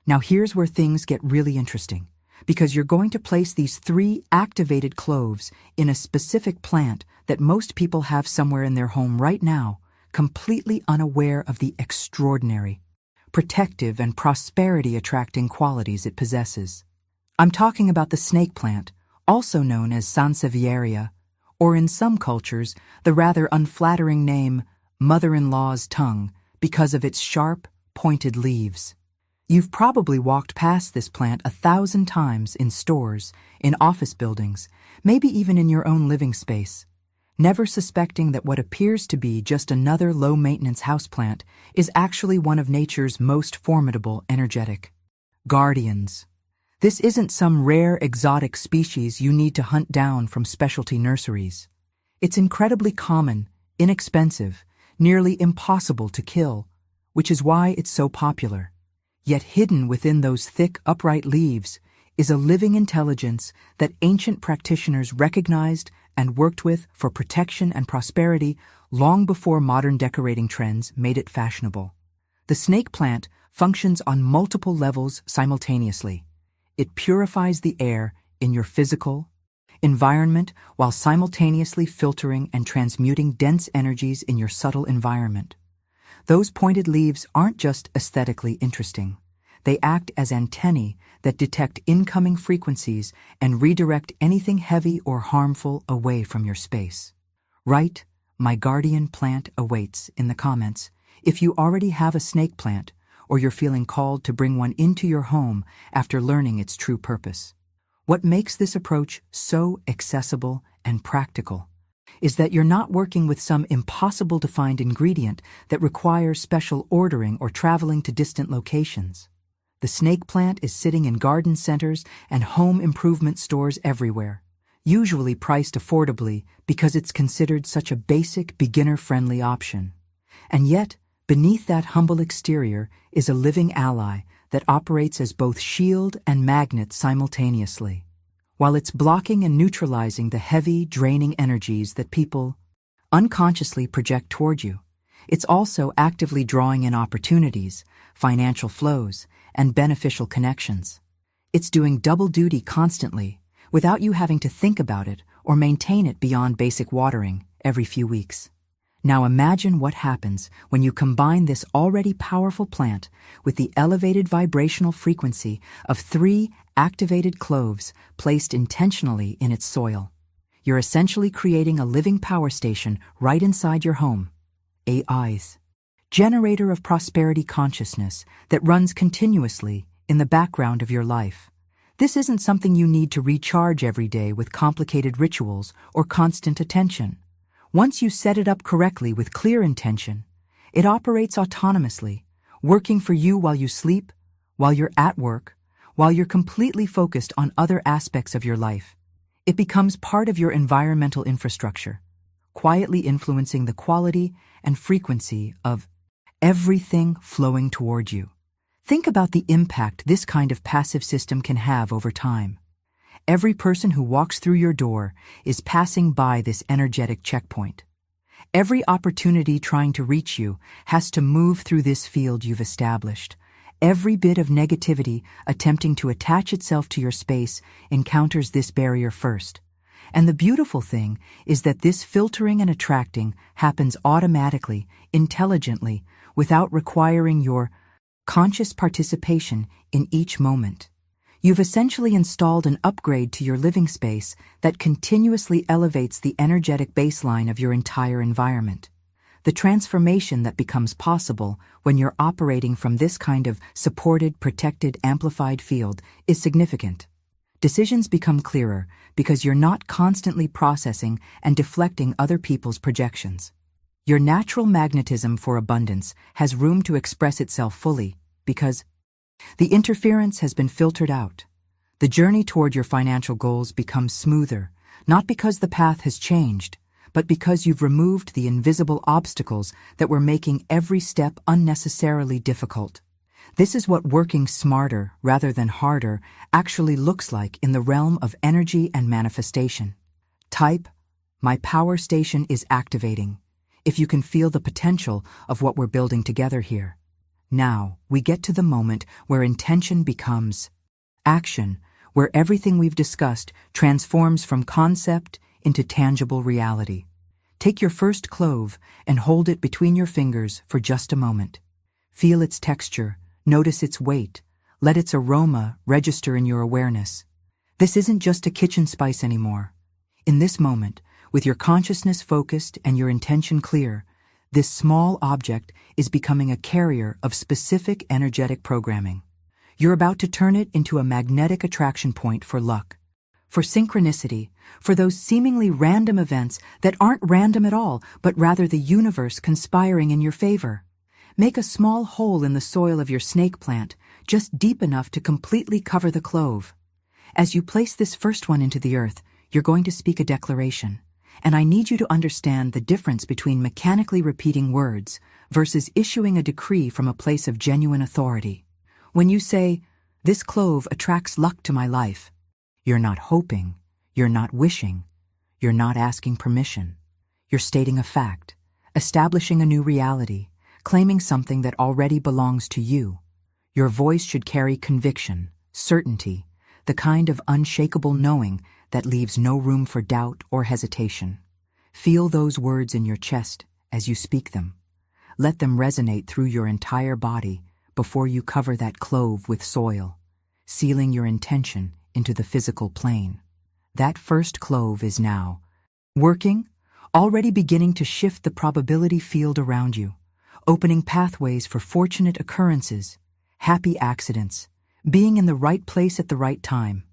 Now here's where things get really interesting, because you're going to place these 3 activated cloves in a specific plant that most people have somewhere in their home right now, completely unaware of the extraordinary, protective, and prosperity-attracting qualities it possesses. I'm talking about the snake plant, also known as Sansevieria, or in some cultures, the rather unflattering name mother-in-law's tongue because of its sharp, pointed leaves. You've probably walked past this plant 1,000 times in stores, in office buildings, maybe even in your own living space, never suspecting that what appears to be just another low-maintenance houseplant is actually one of nature's most formidable energetic guardians. This isn't some rare exotic species you need to hunt down from specialty nurseries. It's incredibly common, inexpensive, nearly impossible to kill, which is why it's so popular. Yet hidden within those thick, upright leaves is a living intelligence that ancient practitioners recognized and worked with for protection and prosperity long before modern decorating trends made it fashionable. The snake plant functions on multiple levels simultaneously. It purifies the air in your physical environment while simultaneously filtering and transmuting dense energies in your subtle environment. Those pointed leaves aren't just aesthetically interesting. They act as antennae that detect incoming frequencies and redirect anything heavy or harmful away from your space. Write, "My guardian plant awaits" in the comments if you already have a snake plant or you're feeling called to bring one into your home after learning its true purpose. What makes this approach so accessible and practical is that you're not working with some impossible-to-find ingredient that requires special ordering or traveling to distant locations. The snake plant is sitting in garden centers and home improvement stores everywhere, usually priced affordably because it's considered such a basic, beginner-friendly option. And yet, beneath that humble exterior is a living ally that operates as both shield and magnet simultaneously. While it's blocking and neutralizing the heavy, draining energies that people unconsciously project toward you, it's also actively drawing in opportunities, financial flows, and beneficial connections. It's doing double duty constantly, without you having to think about it or maintain it beyond basic watering every few weeks. Now imagine what happens when you combine this already powerful plant with the elevated vibrational frequency of 3 activated cloves placed intentionally in its soil. You're essentially creating a living power station right inside your home. AI's generator of prosperity consciousness that runs continuously in the background of your life. This isn't something you need to recharge every day with complicated rituals or constant attention. Once you set it up correctly with clear intention, it operates autonomously, working for you while you sleep, while you're at work, while you're completely focused on other aspects of your life. It becomes part of your environmental infrastructure, quietly influencing the quality and frequency of everything flowing toward you. Think about the impact this kind of passive system can have over time. Every person who walks through your door is passing by this energetic checkpoint. Every opportunity trying to reach you has to move through this field you've established. Every bit of negativity attempting to attach itself to your space encounters this barrier first. And the beautiful thing is that this filtering and attracting happens automatically, intelligently, without requiring your conscious participation in each moment. You've essentially installed an upgrade to your living space that continuously elevates the energetic baseline of your entire environment. The transformation that becomes possible when you're operating from this kind of supported, protected, amplified field is significant. Decisions become clearer because you're not constantly processing and deflecting other people's projections. Your natural magnetism for abundance has room to express itself fully because the interference has been filtered out. The journey toward your financial goals becomes smoother, not because the path has changed, but because you've removed the invisible obstacles that were making every step unnecessarily difficult. This is what working smarter rather than harder actually looks like in the realm of energy and manifestation. Type, "My power station is activating," if you can feel the potential of what we're building together here. Now, we get to the moment where intention becomes action, where everything we've discussed transforms from concept into tangible reality. Take your first clove and hold it between your fingers for just a moment. Feel its texture, notice its weight, let its aroma register in your awareness. This isn't just a kitchen spice anymore. In this moment, with your consciousness focused and your intention clear, this small object is becoming a carrier of specific energetic programming. You're about to turn it into a magnetic attraction point for luck, for synchronicity, for those seemingly random events that aren't random at all, but rather the universe conspiring in your favor. Make a small hole in the soil of your snake plant, just deep enough to completely cover the clove. As you place this first one into the earth, you're going to speak a declaration. And I need you to understand the difference between mechanically repeating words versus issuing a decree from a place of genuine authority. When you say, "This clove attracts luck to my life," you're not hoping, you're not wishing, you're not asking permission. You're stating a fact, establishing a new reality, claiming something that already belongs to you. Your voice should carry conviction, certainty, the kind of unshakable knowing that leaves no room for doubt or hesitation. Feel those words in your chest as you speak them. Let them resonate through your entire body before you cover that clove with soil, sealing your intention into the physical plane. That first clove is now working, already beginning to shift the probability field around you, opening pathways for fortunate occurrences, happy accidents, being in the right place at the right time.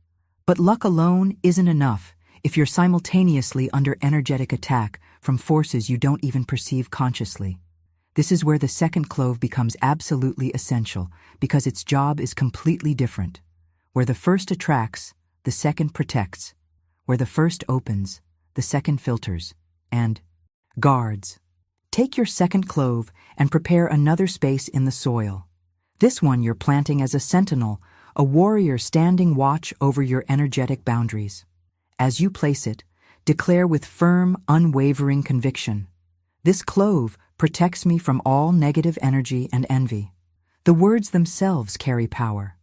But luck alone isn't enough if you're simultaneously under energetic attack from forces you don't even perceive consciously. This is where the second clove becomes absolutely essential, because its job is completely different. Where the first attracts, the second protects. Where the first opens, the second filters and guards. Take your second clove and prepare another space in the soil. This one you're planting as a sentinel, a warrior standing watch over your energetic boundaries. As you place it, declare with firm, unwavering conviction, "This clove protects me from all negative energy and envy." The words themselves carry power,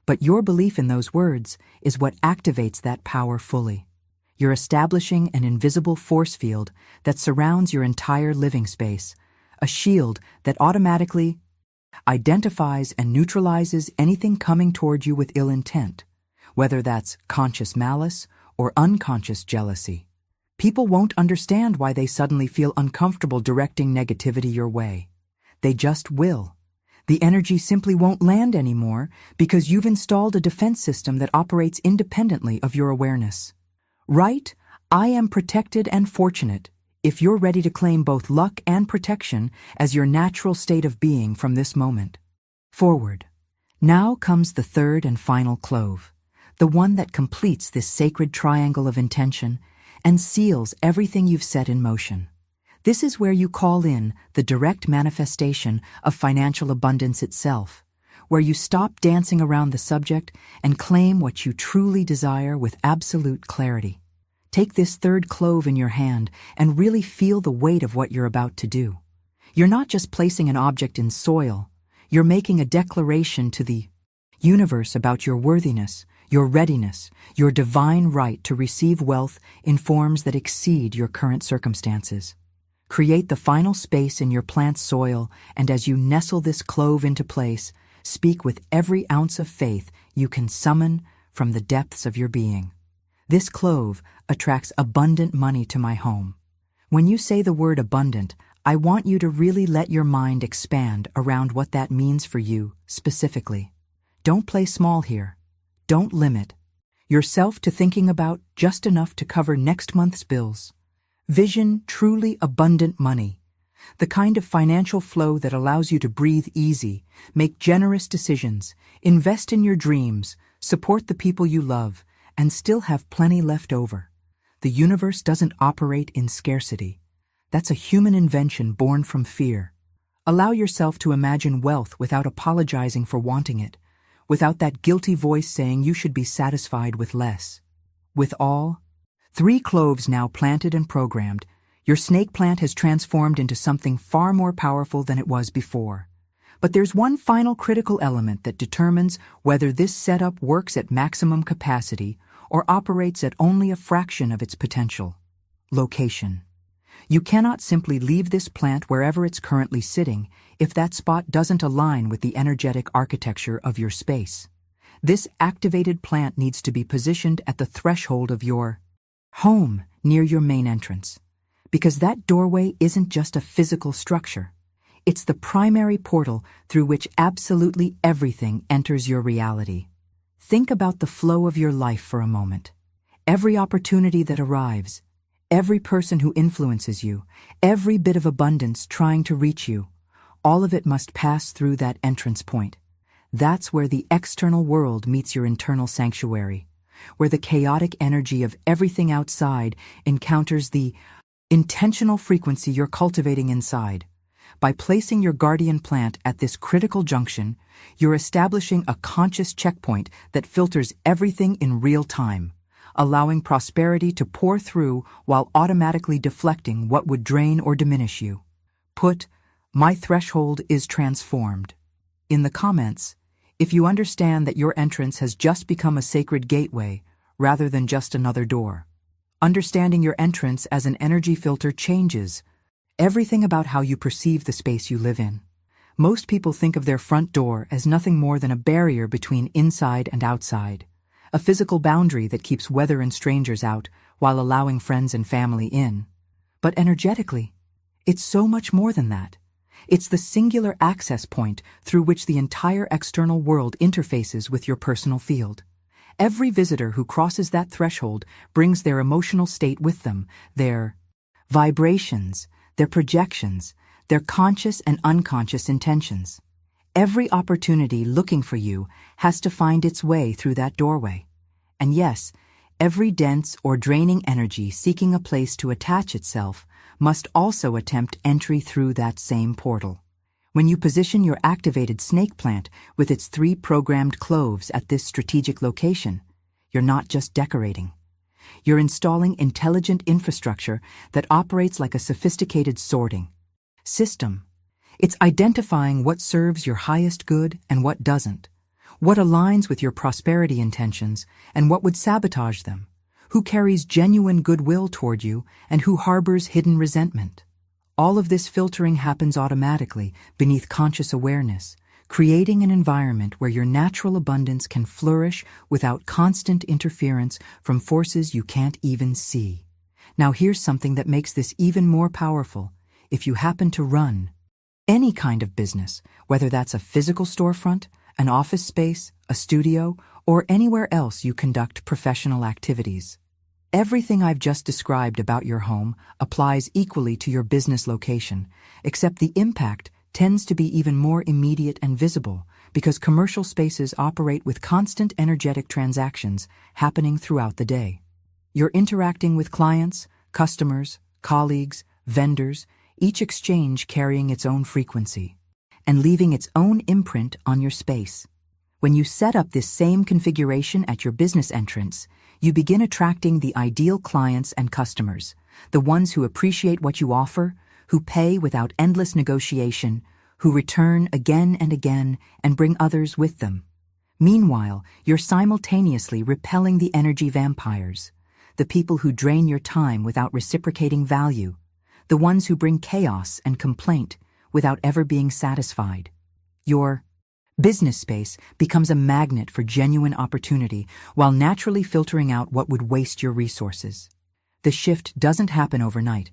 but your belief in those words is what activates that power fully. You're establishing an invisible force field that surrounds your entire living space, a shield that automatically identifies and neutralizes anything coming toward you with ill intent, whether that's conscious malice or unconscious jealousy. People won't understand why they suddenly feel uncomfortable directing negativity your way. They just will. The energy simply won't land anymore because you've installed a defense system that operates independently of your awareness. Right? I am protected and fortunate if you're ready to claim both luck and protection as your natural state of being from this moment forward. Now comes the third and final clove, the one that completes this sacred triangle of intention and seals everything you've set in motion. This is where you call in the direct manifestation of financial abundance itself, where you stop dancing around the subject and claim what you truly desire with absolute clarity. Take this third clove in your hand and really feel the weight of what you're about to do. You're not just placing an object in soil, you're making a declaration to the universe about your worthiness, your readiness, your divine right to receive wealth in forms that exceed your current circumstances. Create the final space in your plant's soil, and as you nestle this clove into place, speak with every ounce of faith you can summon from the depths of your being. This clove attracts abundant money to my home. When you say the word abundant, I want you to really let your mind expand around what that means for you specifically. Don't play small here. Don't limit yourself to thinking about just enough to cover next month's bills. Vision truly abundant money, the kind of financial flow that allows you to breathe easy, make generous decisions, invest in your dreams, support the people you love, and still have plenty left over. The universe doesn't operate in scarcity. That's a human invention born from fear. Allow yourself to imagine wealth without apologizing for wanting it, without that guilty voice saying you should be satisfied with less. With all 3 cloves now planted and programmed, your snake plant has transformed into something far more powerful than it was before. But there's one final critical element that determines whether this setup works at maximum capacity or operates at only a fraction of its potential: location. You cannot simply leave this plant wherever it's currently sitting if that spot doesn't align with the energetic architecture of your space. This activated plant needs to be positioned at the threshold of your home, near your main entrance, because that doorway isn't just a physical structure. It's the primary portal through which absolutely everything enters your reality. Think about the flow of your life for a moment. Every opportunity that arrives, every person who influences you, every bit of abundance trying to reach you, all of it must pass through that entrance point. That's where the external world meets your internal sanctuary, where the chaotic energy of everything outside encounters the intentional frequency you're cultivating inside. By placing your guardian plant at this critical junction, you're establishing a conscious checkpoint that filters everything in real time, allowing prosperity to pour through while automatically deflecting what would drain or diminish you. Put, "My threshold is transformed" in the comments if you understand that your entrance has just become a sacred gateway rather than just another door. Understanding your entrance as an energy filter changes everything about how you perceive the space you live in. Most people think of their front door as nothing more than a barrier between inside and outside, a physical boundary that keeps weather and strangers out while allowing friends and family in. But energetically, it's so much more than that. It's the singular access point through which the entire external world interfaces with your personal field. Every visitor who crosses that threshold brings their emotional state with them, their vibrations, their projections, their conscious and unconscious intentions. Every opportunity looking for you has to find its way through that doorway. And yes, every dense or draining energy seeking a place to attach itself must also attempt entry through that same portal. When you position your activated snake plant with its 3 programmed cloves at this strategic location, you're not just decorating. You're installing intelligent infrastructure that operates like a sophisticated sorting system. It's identifying what serves your highest good and what doesn't, what aligns with your prosperity intentions and what would sabotage them, who carries genuine goodwill toward you and who harbors hidden resentment. All of this filtering happens automatically beneath conscious awareness, creating an environment where your natural abundance can flourish without constant interference from forces you can't even see. Now here's something that makes this even more powerful. If you happen to run any kind of business, whether that's a physical storefront, an office space, a studio, or anywhere else you conduct professional activities, everything I've just described about your home applies equally to your business location, except the impact tends to be even more immediate and visible because commercial spaces operate with constant energetic transactions happening throughout the day. You're interacting with clients, customers, colleagues, vendors, each exchange carrying its own frequency and leaving its own imprint on your space. When you set up this same configuration at your business entrance, you begin attracting the ideal clients and customers, the ones who appreciate what you offer, who pay without endless negotiation, who return again and again and bring others with them. Meanwhile, you're simultaneously repelling the energy vampires, the people who drain your time without reciprocating value, the ones who bring chaos and complaint without ever being satisfied. Your business space becomes a magnet for genuine opportunity while naturally filtering out what would waste your resources. The shift doesn't happen overnight,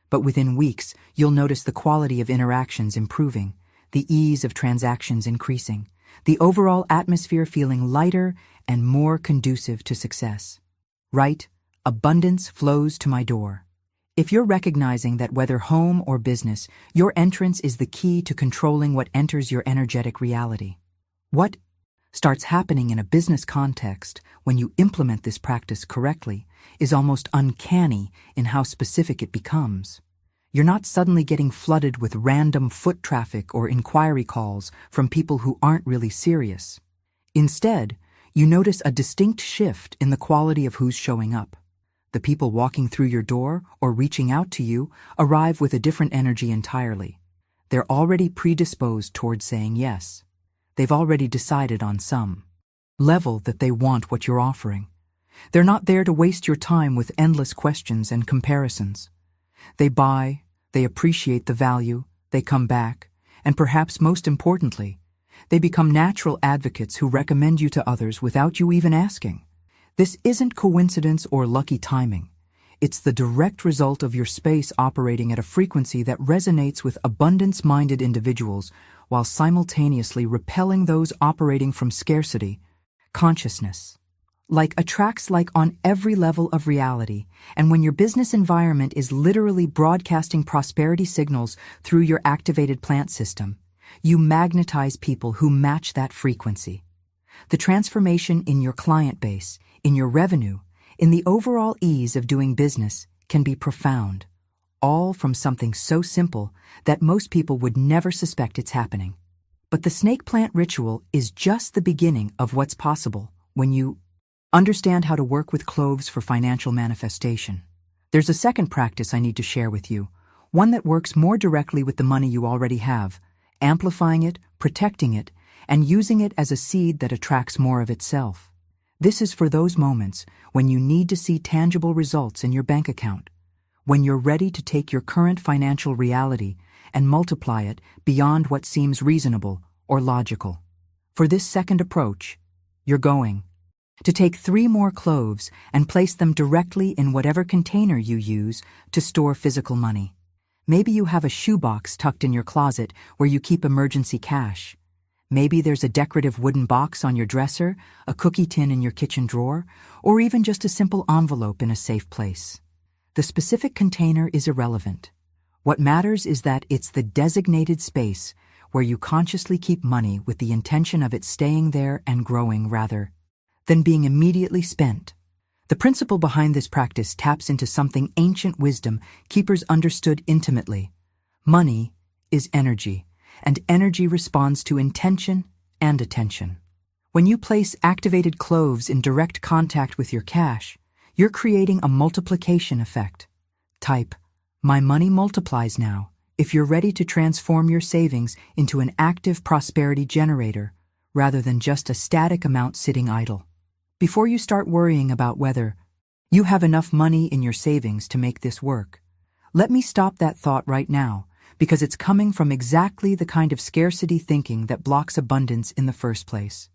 but within weeks you'll notice the quality of interactions improving, the ease of transactions increasing, the overall atmosphere feeling lighter and more conducive to success. Right? Abundance flows to my door. If you're recognizing that whether home or business, your entrance is the key to controlling what enters your energetic reality. What starts happening in a business context when you implement this practice correctly is almost uncanny in how specific it becomes. You're not suddenly getting flooded with random foot traffic or inquiry calls from people who aren't really serious. Instead, you notice a distinct shift in the quality of who's showing up. The people walking through your door or reaching out to you arrive with a different energy entirely. They're already predisposed towards saying yes. They've already decided on some level that they want what you're offering. They're not there to waste your time with endless questions and comparisons. They buy, they appreciate the value, they come back, and perhaps most importantly, they become natural advocates who recommend you to others without you even asking. This isn't coincidence or lucky timing. It's the direct result of your space operating at a frequency that resonates with abundance-minded individuals while simultaneously repelling those operating from scarcity consciousness. Attracts on every level of reality, and when your business environment is literally broadcasting prosperity signals through your activated plant system, you magnetize people who match that frequency. The transformation in your client base, in your revenue, in the overall ease of doing business can be profound, all from something so simple that most people would never suspect it's happening. But the snake plant ritual is just the beginning of what's possible when you understand how to work with cloves for financial manifestation. There's a second practice I need to share with you, one that works more directly with the money you already have, amplifying it, protecting it, and using it as a seed that attracts more of itself. This is for those moments when you need to see tangible results in your bank account, when you're ready to take your current financial reality and multiply it beyond what seems reasonable or logical. For this second approach, you're going to take 3 more cloves and place them directly in whatever container you use to store physical money. Maybe you have a shoebox tucked in your closet where you keep emergency cash. Maybe there's a decorative wooden box on your dresser, a cookie tin in your kitchen drawer, or even just a simple envelope in a safe place. The specific container is irrelevant. What matters is that it's the designated space where you consciously keep money with the intention of it staying there and growing rather than being immediately spent. The principle behind this practice taps into something ancient wisdom keepers understood intimately. Money is energy, and energy responds to intention and attention. When you place activated cloves in direct contact with your cash, you're creating a multiplication effect. Type, "My money multiplies now," if you're ready to transform your savings into an active prosperity generator, rather than just a static amount sitting idle. Before you start worrying about whether you have enough money in your savings to make this work, let me stop that thought right now, because it's coming from exactly the kind of scarcity thinking that blocks abundance in the first place.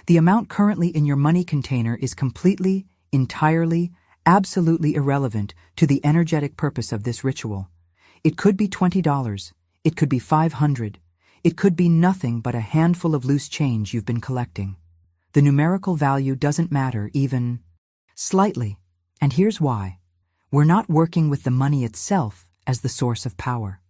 The amount currently in your money container is completely, entirely, absolutely irrelevant to the energetic purpose of this ritual. It could be $20, it could be $500, it could be nothing but a handful of loose change you've been collecting. The numerical value doesn't matter even slightly, and here's why. We're not working with the money itself as the source of power.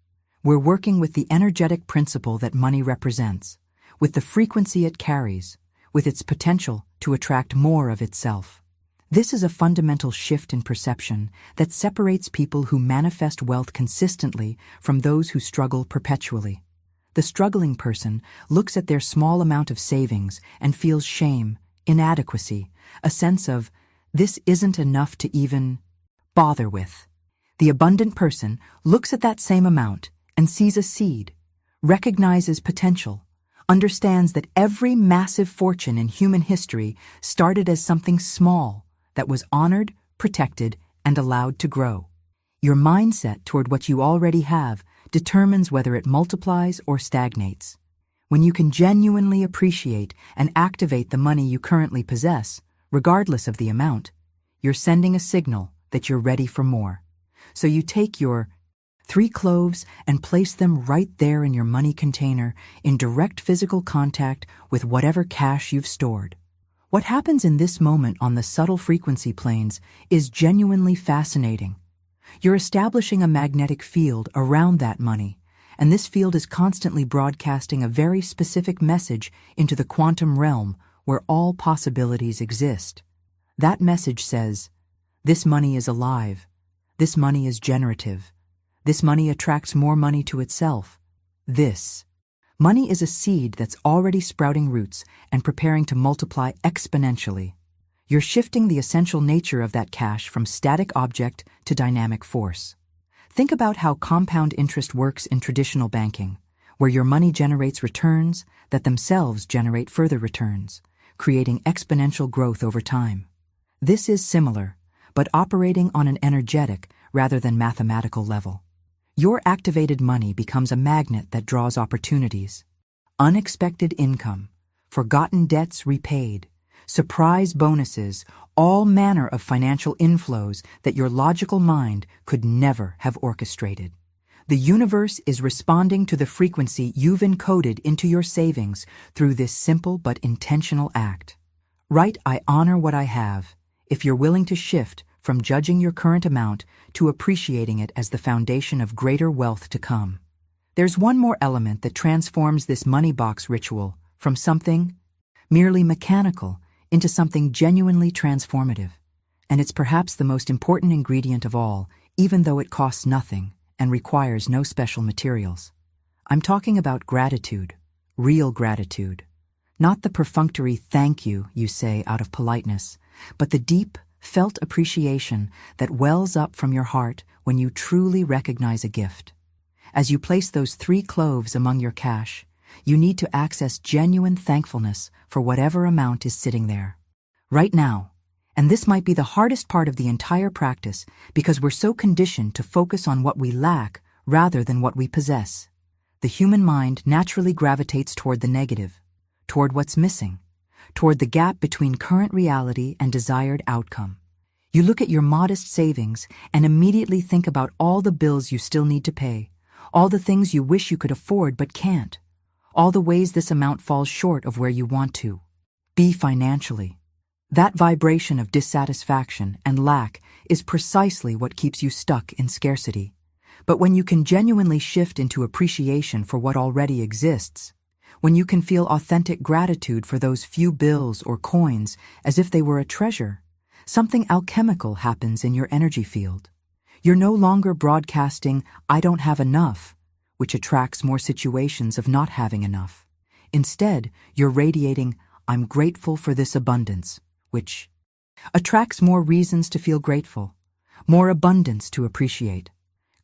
We're working with the energetic principle that money represents, with the frequency it carries, with its potential to attract more of itself. This is a fundamental shift in perception that separates people who manifest wealth consistently from those who struggle perpetually. The struggling person looks at their small amount of savings and feels shame, inadequacy, a sense of, this isn't enough to even bother with. The abundant person looks at that same amount and sees a seed, recognizes potential, understands that every massive fortune in human history started as something small that was honored, protected, and allowed to grow. Your mindset toward what you already have determines whether it multiplies or stagnates. When you can genuinely appreciate and activate the money you currently possess, regardless of the amount, you're sending a signal that you're ready for more. So you take your 3 cloves and place them right there in your money container in direct physical contact with whatever cash you've stored. What happens in this moment on the subtle frequency planes is genuinely fascinating. You're establishing a magnetic field around that money, and this field is constantly broadcasting a very specific message into the quantum realm where all possibilities exist. That message says, this money is alive, this money is generative, this money attracts more money to itself. This money is a seed that's already sprouting roots and preparing to multiply exponentially. You're shifting the essential nature of that cash from static object to dynamic force. Think about how compound interest works in traditional banking, where your money generates returns that themselves generate further returns, creating exponential growth over time. This is similar, but operating on an energetic rather than mathematical level. Your activated money becomes a magnet that draws opportunities, unexpected income, forgotten debts repaid, surprise bonuses, all manner of financial inflows that your logical mind could never have orchestrated. The universe is responding to the frequency you've encoded into your savings through this simple but intentional act. Write, I honor what I have, if you're willing to shift from judging your current amount to appreciating it as the foundation of greater wealth to come. There's one more element that transforms this money box ritual from something merely mechanical into something genuinely transformative. And it's perhaps the most important ingredient of all, even though it costs nothing and requires no special materials. I'm talking about gratitude, real gratitude. Not the perfunctory thank you say out of politeness, but the deep, felt appreciation that wells up from your heart when you truly recognize a gift. As you place those 3 cloves among your cash, you need to access genuine thankfulness for whatever amount is sitting there. Right now, and this might be the hardest part of the entire practice because we're so conditioned to focus on what we lack rather than what we possess. The human mind naturally gravitates toward the negative, toward what's missing, toward the gap between current reality and desired outcome. You look at your modest savings and immediately think about all the bills you still need to pay, all the things you wish you could afford but can't, all the ways this amount falls short of where you want to be financially. That vibration of dissatisfaction and lack is precisely what keeps you stuck in scarcity. But when you can genuinely shift into appreciation for what already exists, when you can feel authentic gratitude for those few bills or coins as if they were a treasure, something alchemical happens in your energy field. You're no longer broadcasting, I don't have enough, which attracts more situations of not having enough. Instead, you're radiating, I'm grateful for this abundance, which attracts more reasons to feel grateful, more abundance to appreciate.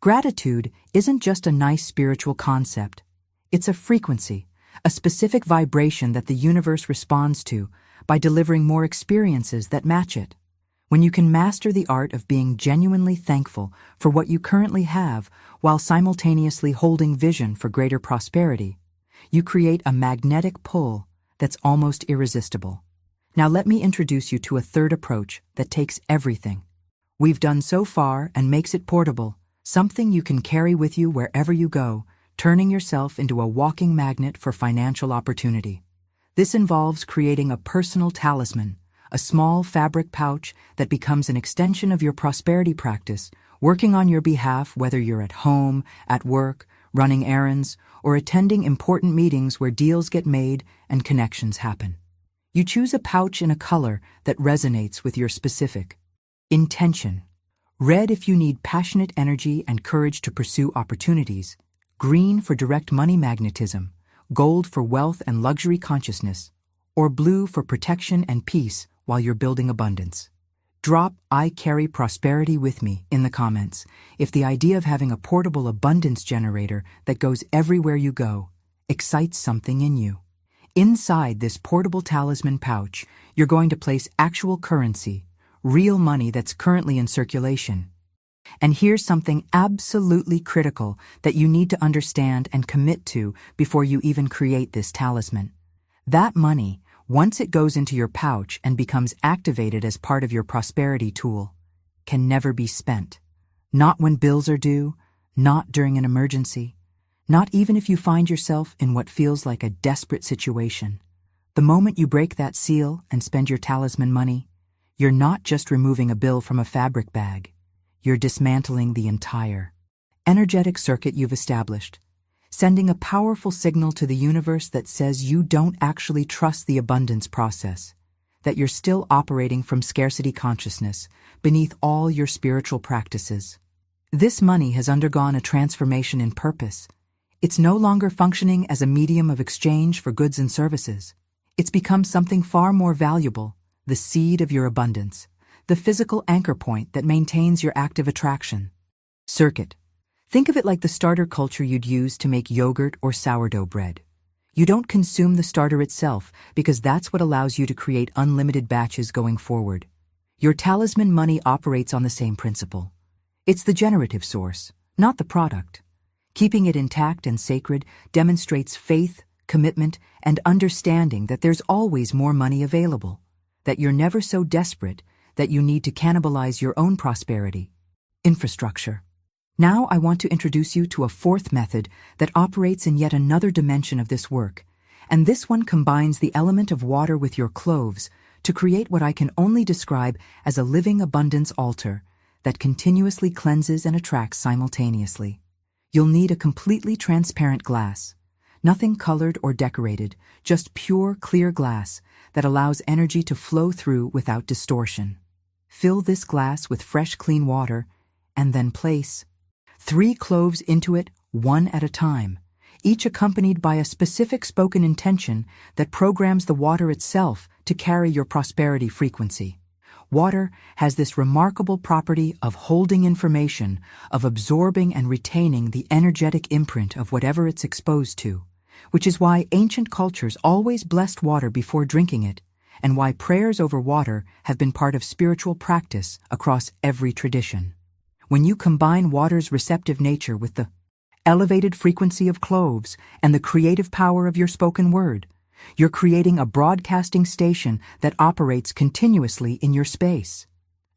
Gratitude isn't just a nice spiritual concept. It's a frequency, a specific vibration that the universe responds to by delivering more experiences that match it. When you can master the art of being genuinely thankful for what you currently have while simultaneously holding vision for greater prosperity, you create a magnetic pull that's almost irresistible. Now let me introduce you to a third approach that takes everything we've done so far and makes it portable, something you can carry with you wherever you go, turning yourself into a walking magnet for financial opportunity. This involves creating a personal talisman, a small fabric pouch that becomes an extension of your prosperity practice, working on your behalf whether you're at home, at work, running errands, or attending important meetings where deals get made and connections happen. You choose a pouch in a color that resonates with your specific intention. Red if you need passionate energy and courage to pursue opportunities, green for direct money magnetism, gold for wealth and luxury consciousness, or blue for protection and peace while you're building abundance. Drop "I carry prosperity with me" in the comments if the idea of having a portable abundance generator that goes everywhere you go excites something in you. Inside this portable talisman pouch, you're going to place actual currency, real money that's currently in circulation. And here's something absolutely critical that you need to understand and commit to before you even create this talisman. That money, once it goes into your pouch and becomes activated as part of your prosperity tool, can never be spent. Not when bills are due, not during an emergency, not even if you find yourself in what feels like a desperate situation. The moment you break that seal and spend your talisman money, you're not just removing a bill from a fabric bag. You're dismantling the entire energetic circuit you've established, sending a powerful signal to the universe that says you don't actually trust the abundance process, that you're still operating from scarcity consciousness beneath all your spiritual practices. This money has undergone a transformation in purpose. It's no longer functioning as a medium of exchange for goods and services. It's become something far more valuable, the seed of your abundance, the physical anchor point that maintains your active attraction. Circuit. Think of it like the starter culture you'd use to make yogurt or sourdough bread. You don't consume the starter itself because that's what allows you to create unlimited batches going forward. Your talisman money operates on the same principle. It's the generative source, not the product. Keeping it intact and sacred demonstrates faith, commitment, and understanding that there's always more money available, that you're never so desperate that you need to cannibalize your own prosperity. Infrastructure. Now I want to introduce you to a fourth method that operates in yet another dimension of this work, and this one combines the element of water with your cloves to create what I can only describe as a living abundance altar that continuously cleanses and attracts simultaneously. You'll need a completely transparent glass, nothing colored or decorated, just pure, clear glass that allows energy to flow through without distortion. Fill this glass with fresh, clean water, and then place 3 cloves into it, one at a time, each accompanied by a specific spoken intention that programs the water itself to carry your prosperity frequency. Water has this remarkable property of holding information, of absorbing and retaining the energetic imprint of whatever it's exposed to, which is why ancient cultures always blessed water before drinking it, and why prayers over water have been part of spiritual practice across every tradition. When you combine water's receptive nature with the elevated frequency of cloves and the creative power of your spoken word, you're creating a broadcasting station that operates continuously in your space.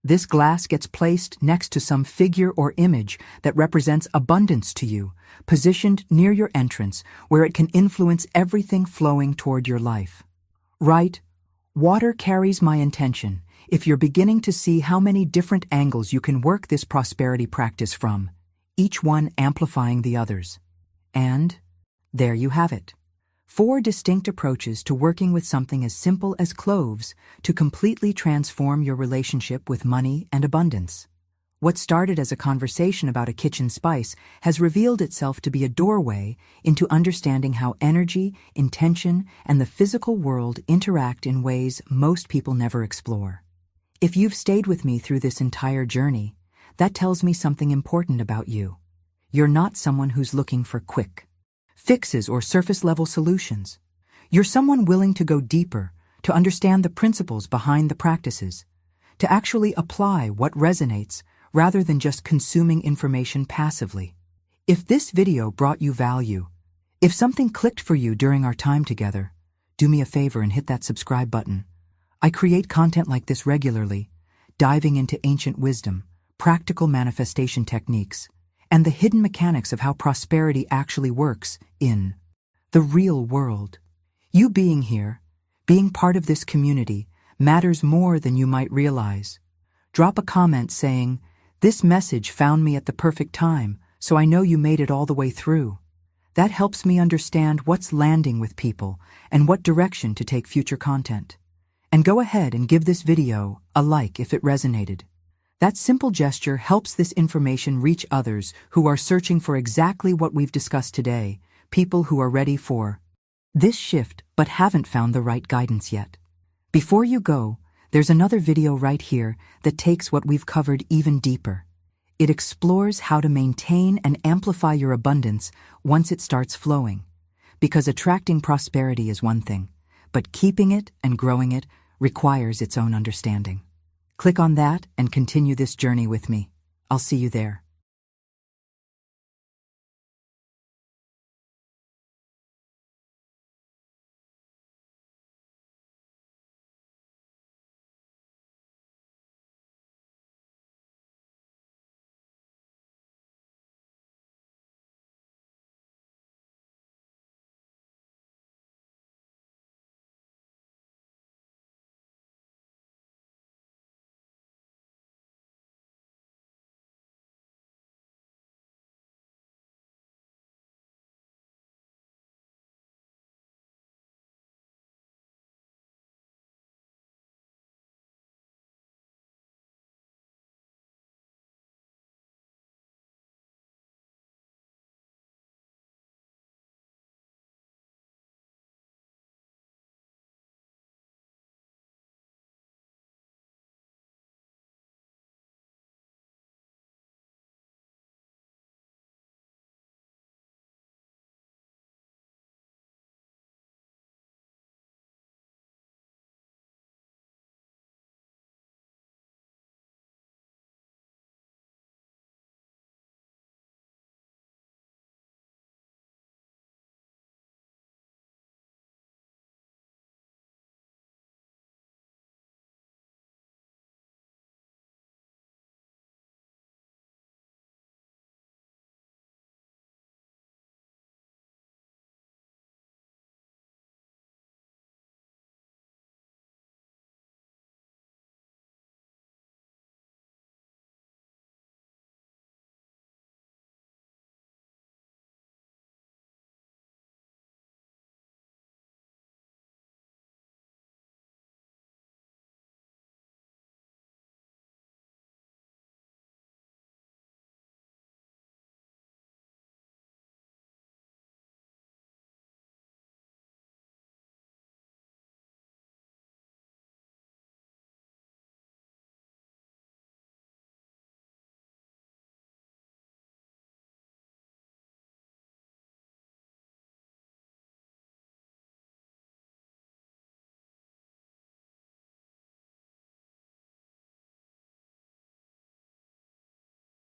This glass gets placed next to some figure or image that represents abundance to you, positioned near your entrance where it can influence everything flowing toward your life. Right? Water carries my intention if you're beginning to see how many different angles you can work this prosperity practice from, each one amplifying the others. And there you have it. 4 distinct approaches to working with something as simple as cloves to completely transform your relationship with money and abundance. What started as a conversation about a kitchen spice has revealed itself to be a doorway into understanding how energy, intention, and the physical world interact in ways most people never explore. If you've stayed with me through this entire journey, that tells me something important about you. You're not someone who's looking for quick fixes or surface-level solutions. You're someone willing to go deeper, to understand the principles behind the practices, to actually apply what resonates rather than just consuming information passively. If this video brought you value, if something clicked for you during our time together, do me a favor and hit that subscribe button. I create content like this regularly, diving into ancient wisdom, practical manifestation techniques, and the hidden mechanics of how prosperity actually works in the real world. You being here, being part of this community, matters more than you might realize. Drop a comment saying, "This message found me at the perfect time, so I know you made it all the way through." That helps me understand what's landing with people and what direction to take future content. And go ahead and give this video a like if it resonated. That simple gesture helps this information reach others who are searching for exactly what we've discussed today, people who are ready for this shift but haven't found the right guidance yet. Before you go, there's another video right here that takes what we've covered even deeper. It explores how to maintain and amplify your abundance once it starts flowing. Because attracting prosperity is one thing, but keeping it and growing it requires its own understanding. Click on that and continue this journey with me. I'll see you there.